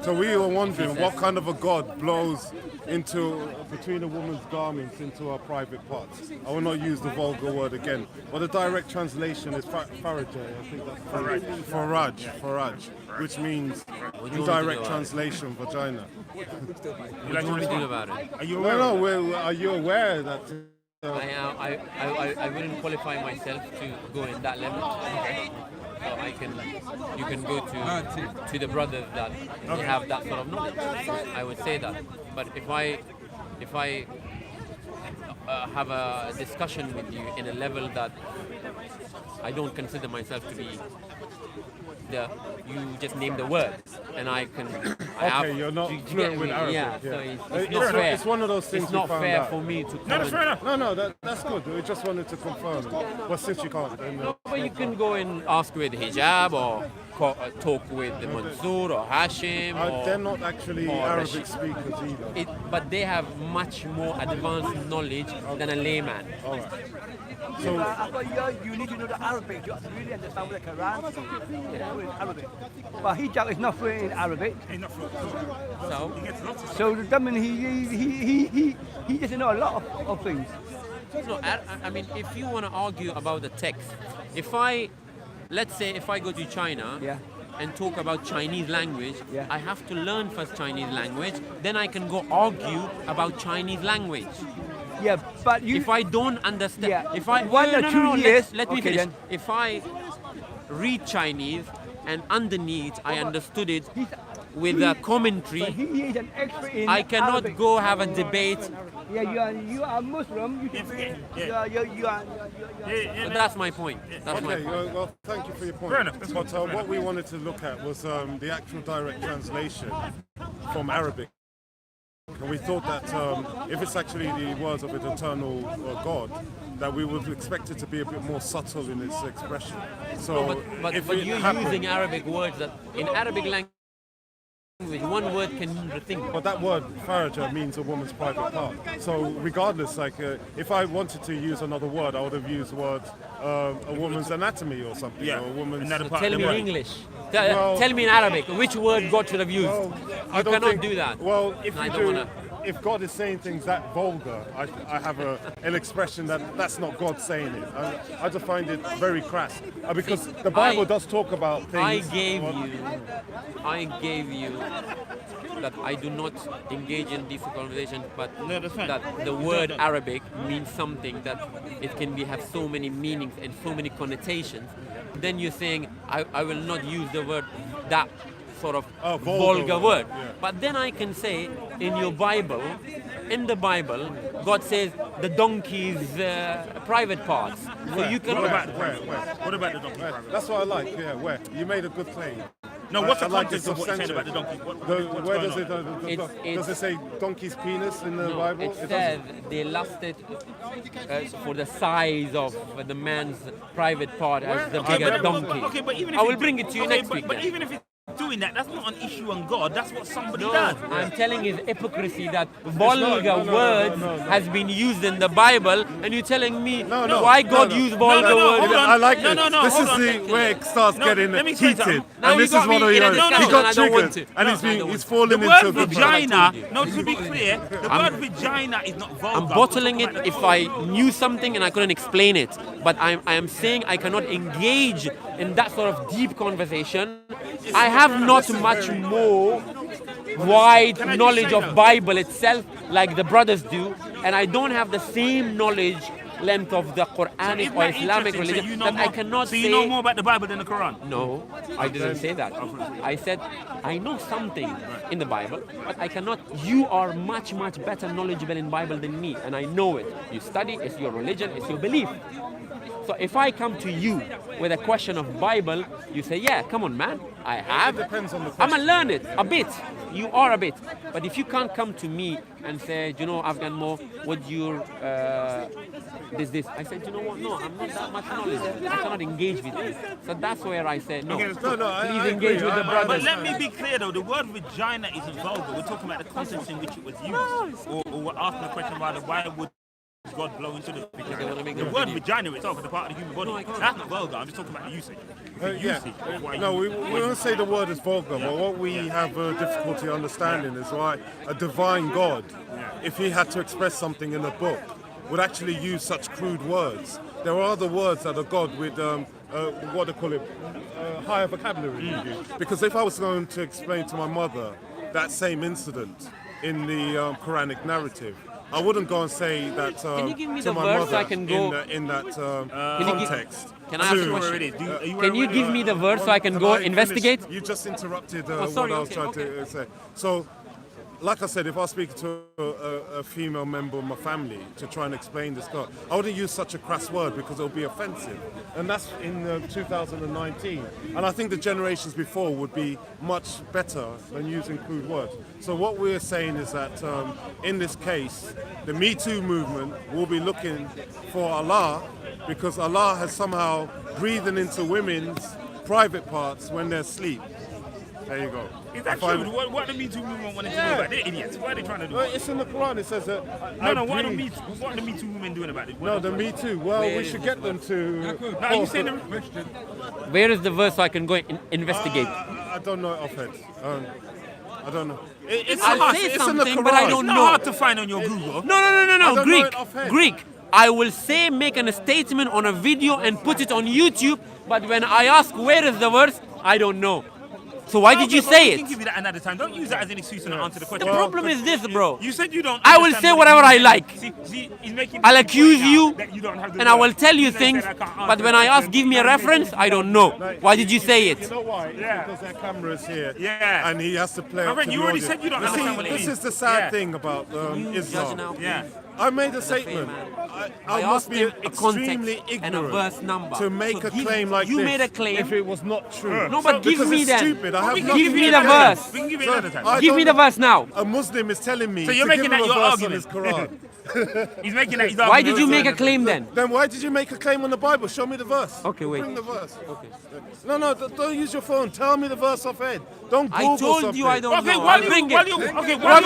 So we were wondering what kind of a God blows into between a woman's garments into her private parts. I will not use the vulgar word again, but the direct translation is Faraj. I think that's Faraj, which means in direct translation vagina. What do you want me to do about it? Are you aware that? I wouldn't qualify myself to go in that level. Okay. So you can go to the brothers that have that sort of knowledge. I would say that. But if I have a discussion with you in a level that I don't consider myself to be you just name the words, and I can. You're not fluent with Arabic. Yeah, so it's not fair. It's one of those things. It's not fair for me to. No, that's fair enough. No, that's good. We just wanted to confirm. But since you can't, then. But you can go and ask with Hijab or talk with Mansour or Hashim. They're not actually Arabic speakers either. But they have much more advanced knowledge than a layman. All right. So you need to know the Arabic. You have to really understand the Quran. In Arabic. But hijab is not fluent in Arabic. So that means he doesn't know a lot of things. No, I mean, if you want to argue about the text, let's say if I go to China and talk about Chinese language, I have to learn first Chinese language, then I can go argue about Chinese language. Yeah, but if I don't understand, if I let me finish. If I read Chinese and underneath I understood it with a commentary, he is an expert in I cannot Arabic. go have a debate. Yeah, you are Muslim. But that's my point. That's my point. Well, thank you for your point. Fair enough. But what we wanted to look at was the actual direct translation from Arabic. And we thought that if it's actually the words of an eternal God, that we would expect it to be a bit more subtle in its expression. So, but you're using Arabic words that in Arabic language, one word can mean the thing. But that word, faraja, means a woman's private part. So regardless, if I wanted to use another word, I would have used the word a woman's anatomy or something. Yeah. Or a woman's... So tell me in English. Tell me in Arabic which word God should have used. I You don't cannot think- do that. Well, No, if God is saying things that vulgar, I have an expression that's not God saying it. I just find it very crass. Because the Bible does talk about things. I gave you that I do not engage in these conversations, but that the word Arabic means something that it can have so many meanings and so many connotations. Then you're saying I will not use the word that sort of vulgar word. Yeah. But then I can say in the Bible, God says the donkey's private parts. So you can. What about the donkey? That's what I like. Yeah, where you made a good claim. No, what's the I like context the of what you said substantive. about the donkey? Where does it say donkey's penis in the Bible? It says they lusted for the size of the man's private part as the bigger donkey. Okay, but even if I will bring it to you next week. But then. even if it's doing that, that's not an issue on God. That's what somebody No, does. I'm telling you hypocrisy that vulgar words has been used in the Bible, and you're telling me why God used vulgar words. I like this. This is where it starts getting heated. Now And this you is got one of me in a your. He discussion got and I don't want triggered, to. and he's falling The into word the vagina, no, to be clear, the word vagina is not vulgar. I'm bottling it if I knew something and I couldn't explain it. But I am saying I cannot engage in that sort of deep conversation. I have not much more wide knowledge of Bible itself like the brothers do, and I don't have the same knowledge length of the Quranic or Islamic religion that I cannot say. So you know more about the Bible than the Quran? No, I didn't say that. I said I know something in the Bible, but I cannot. You are much better knowledgeable in Bible than me, and I know it. You study, it's your religion, it's your belief. So if I come to you with a question of Bible, you say, yeah, come on, man, I have. It depends on the I'm going to learn it a bit. You are a bit. But if you can't come to me and say, you know, Afghan Mo, would your this? I said, you know what? No, I'm not that much knowledge. I cannot engage with you. So that's where I said, no, please engage with the brothers. But let me be clear though, the word vagina isn't vulgar. We're talking about the context in which it was used. Or we're asking a question about why would God blow into the wanna vagina. make The a word video. vagina itself is a part of the human body. That's not vulgar. I'm just talking about the usage. The Yeah. usage of why No, you- we don't say the word is vulgar, but what we have difficulty understanding is why a divine God, if he had to express something in a book, would actually use such crude words. There are other words that are God with, what do they call it, higher vocabulary. Because if I was going to explain to my mother that same incident in the Quranic narrative, I wouldn't go and say that Can you give me to the my verse mother I can go? in that Can you give- context. Can I ask a question? Can you give me the verse so I can Can go I investigate? finish? You just interrupted sorry, what I was okay, trying to say. So, like I said, if I was speaking to a female member of my family to try and explain this God, I wouldn't use such a crass word because it would be offensive. And that's in 2019. And I think the generations before would be much better than using crude words. So what we're saying is that in this case, the Me Too movement will be looking for Allah because Allah has somehow breathing into women's private parts when they're asleep. There you go. Is that true? What the Me Too movement wanted to do about it? They're idiots. What are they trying to do? Well, it's in the Quran. It says that. No, what are the Me Too women doing about it? No, the Me Too. Well, we should get them to. No, you saying the Where is the verse so I can go investigate? I don't know it offhand. I don't know. I'll say something, but I don't It's know. not hard to find on your Google. No. Greek. I will say, make a statement on a video and put it on YouTube, but when I ask where is the verse, I don't know. So why did you say I it? can give you that another time. Don't use that as an excuse to not answer the question. The problem is this, bro. You said you don't. I will say whatever I like. See, he's making I'll accuse you, that you don't have the and I will words. tell you He said things, I can't answer but when the I ask, question. give me a reference, I don't know. Why did you say You it? know why? Yeah. Because their camera is here. Yeah. And he has to play My up friend, to you the already audience. said you don't see, understand what it this means. is the sad Yeah. thing about Islam. now. Yeah. I made a statement. I must asked be him a extremely context ignorant and a verse number. to make So a give- claim like you this. made a claim. If it was not true. No, but give Because me it's then. stupid. I have Give nothing me to the say. verse. We can give you So, another time. I Give me don't the verse now. A Muslim is telling me So you're to making give that him a your verse argument. on his Quran. He's making that his Why argument. did you make a claim then? Then why did you make a claim on the Bible? Show me the verse. Okay, wait. Bring the verse. Okay. No, don't use your phone. Tell me the verse offhand. Don't Google I told something. you I don't Okay, know. why I'll do bring you, it. okay, Why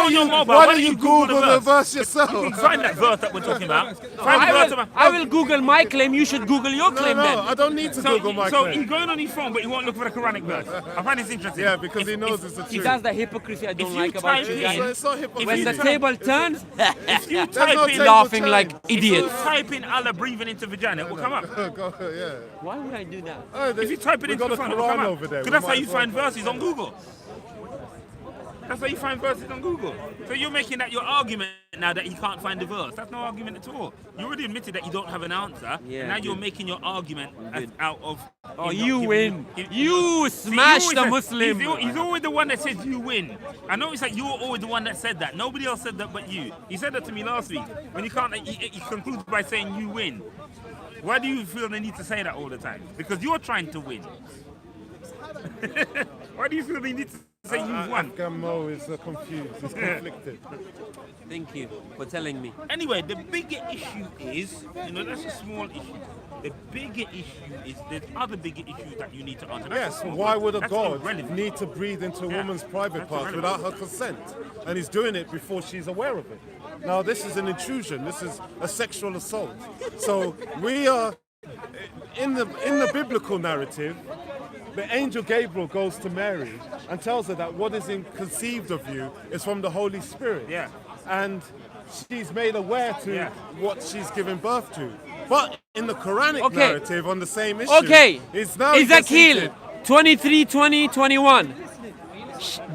don't you Google the verse yourself? You can find that verse that we're talking about. Find the verse about. I will Google my claim. You should Google your claim No, then. I don't need to So, Google my so claim. he's going on his phone, but he won't look for the Quranic verse. I find this interesting. Yeah, because he knows it's the truth. That's the hypocrisy I don't If you like about type you in- guys. It's not hypocrisy. When the table turns, If you There's type no in table laughing turn. like If you idiots. type in Allah breathing into vagina, it will come up. Go, yeah. Why would I do that? If you type it we into got the a phone, it will come Quran up. over there. Because We that's how might you as well. find verses on Google. That's how you find verses on Google. So you're making that your argument now that you can't find the verse. That's no argument at all. You already admitted that you don't have an answer. Yeah, and now you're good. making your argument out of. Oh, him not you giving win. See, You smash always the said- Muslim. He's always the one that says you win. I know it's like you're always the one that said that. Nobody else said that but you. He said that to me last week. When you can't, he concludes by saying you win. Why do you feel the need to say that all the time? Because you're trying to win. Why do you feel the need to say you've won? Afghan Mo is confused. He's conflicted. Thank you for telling me. Anyway, the bigger issue is, that's a small issue. The bigger issue is there's other bigger issues that you need to answer. That's Yes, a small why one. would a That's God irrelevant. need to breathe into a Yeah, woman's private that's parts irrelevant. without her consent? And he's doing it before she's aware of it. Now, this is an intrusion. This is a sexual assault. So we are, in the biblical narrative, the angel Gabriel goes to Mary and tells her that what is conceived of you is from the Holy Spirit. Yeah. And she's made aware to Yeah. what she's given birth to. But in the Quranic Okay. narrative on the same issue, Okay. it's now Ezekiel 23, 20, 21.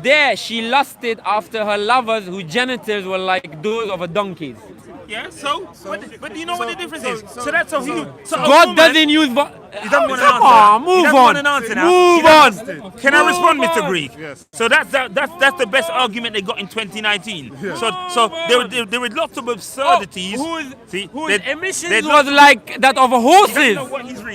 There she lusted after her lovers whose genitals were like those of a donkey's. Yeah, but do you know what the difference is? so- So that's a so- so a God woman- doesn't use. He doesn't want an Come answer. on, He move doesn't on. want an answer now. Move He doesn't- on. Can I Move respond, Mr. on. Greek? Yes. So that's the best argument they got in 2019. So there were lots of absurdities. Whose See, whose they- emissions they- was like that of He doesn't horses. know what he's reading.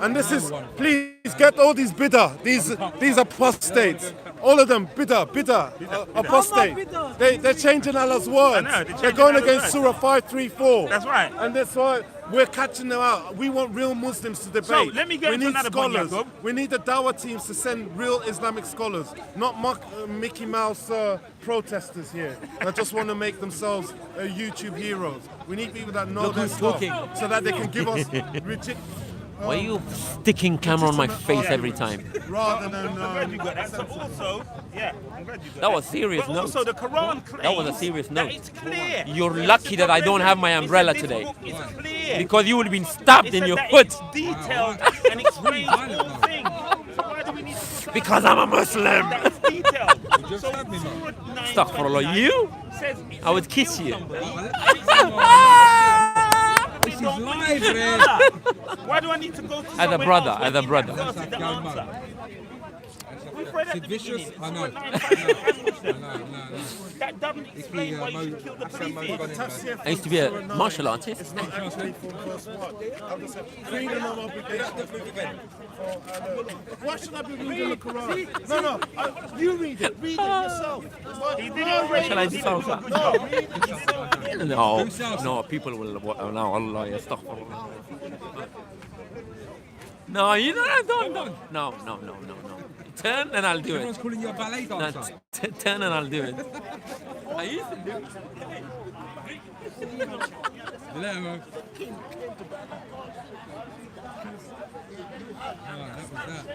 And this is, please. get all these bidder. These apostates. All of them bidder, apostate. They're changing Allah's words. I know, They're going against Surah 534. That's right. And that's why we're catching them out. We want real Muslims to debate. So, let me get we into need another point, scholars. Jacob. We need the Dawah teams to send real Islamic scholars, not Mickey Mouse protesters here that just want to make themselves YouTube heroes. We need people that know Look their who's stuff talking. so that they can give us Why are you sticking camera on my face every time? rather than I'm glad you got that. So also, yeah, I'm glad you got That was serious But note. also the Quran claims That was a serious note. that it's clear. You're lucky that I don't have my umbrella today. It's clear. Because you would have been stabbed It in said your that foot. It's detailed and explains all things. So why do we need to Because I'm a Muslim. That it's detailed. So Surah 9 Astaghfirullah, you? says I would kiss you. This is live, man. Why do I need to go to As a somewhere brother, else as a when brother. that's the answer? We've read at Sid the Vicious? beginning, I know. Surah 9 That doesn't explain why you should kill the police. I used to be a martial artist. It's not actually from verse 1. I'm just saying, freedom of obligation. Why should I be reading the Quran? No, you read it. Read it yourself. Shall I do something? No, read it yourself. No, people will. No, Allah, astaghfirullah. No, you don't. No. Turn and I'll do Everyone's it. calling you a ballet dancer. Turn and I'll do it. I used to do it. Hello. That was that.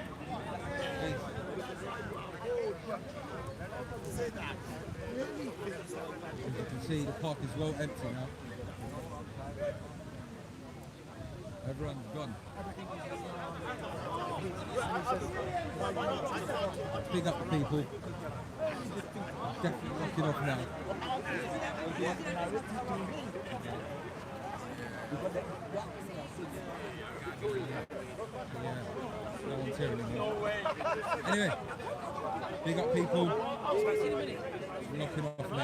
As you can see, the park is well empty now. Everyone's gone. Big up the people. Definitely knocking off now. Yeah, no one's here anymore. Anyway, big up people. Knocking off now.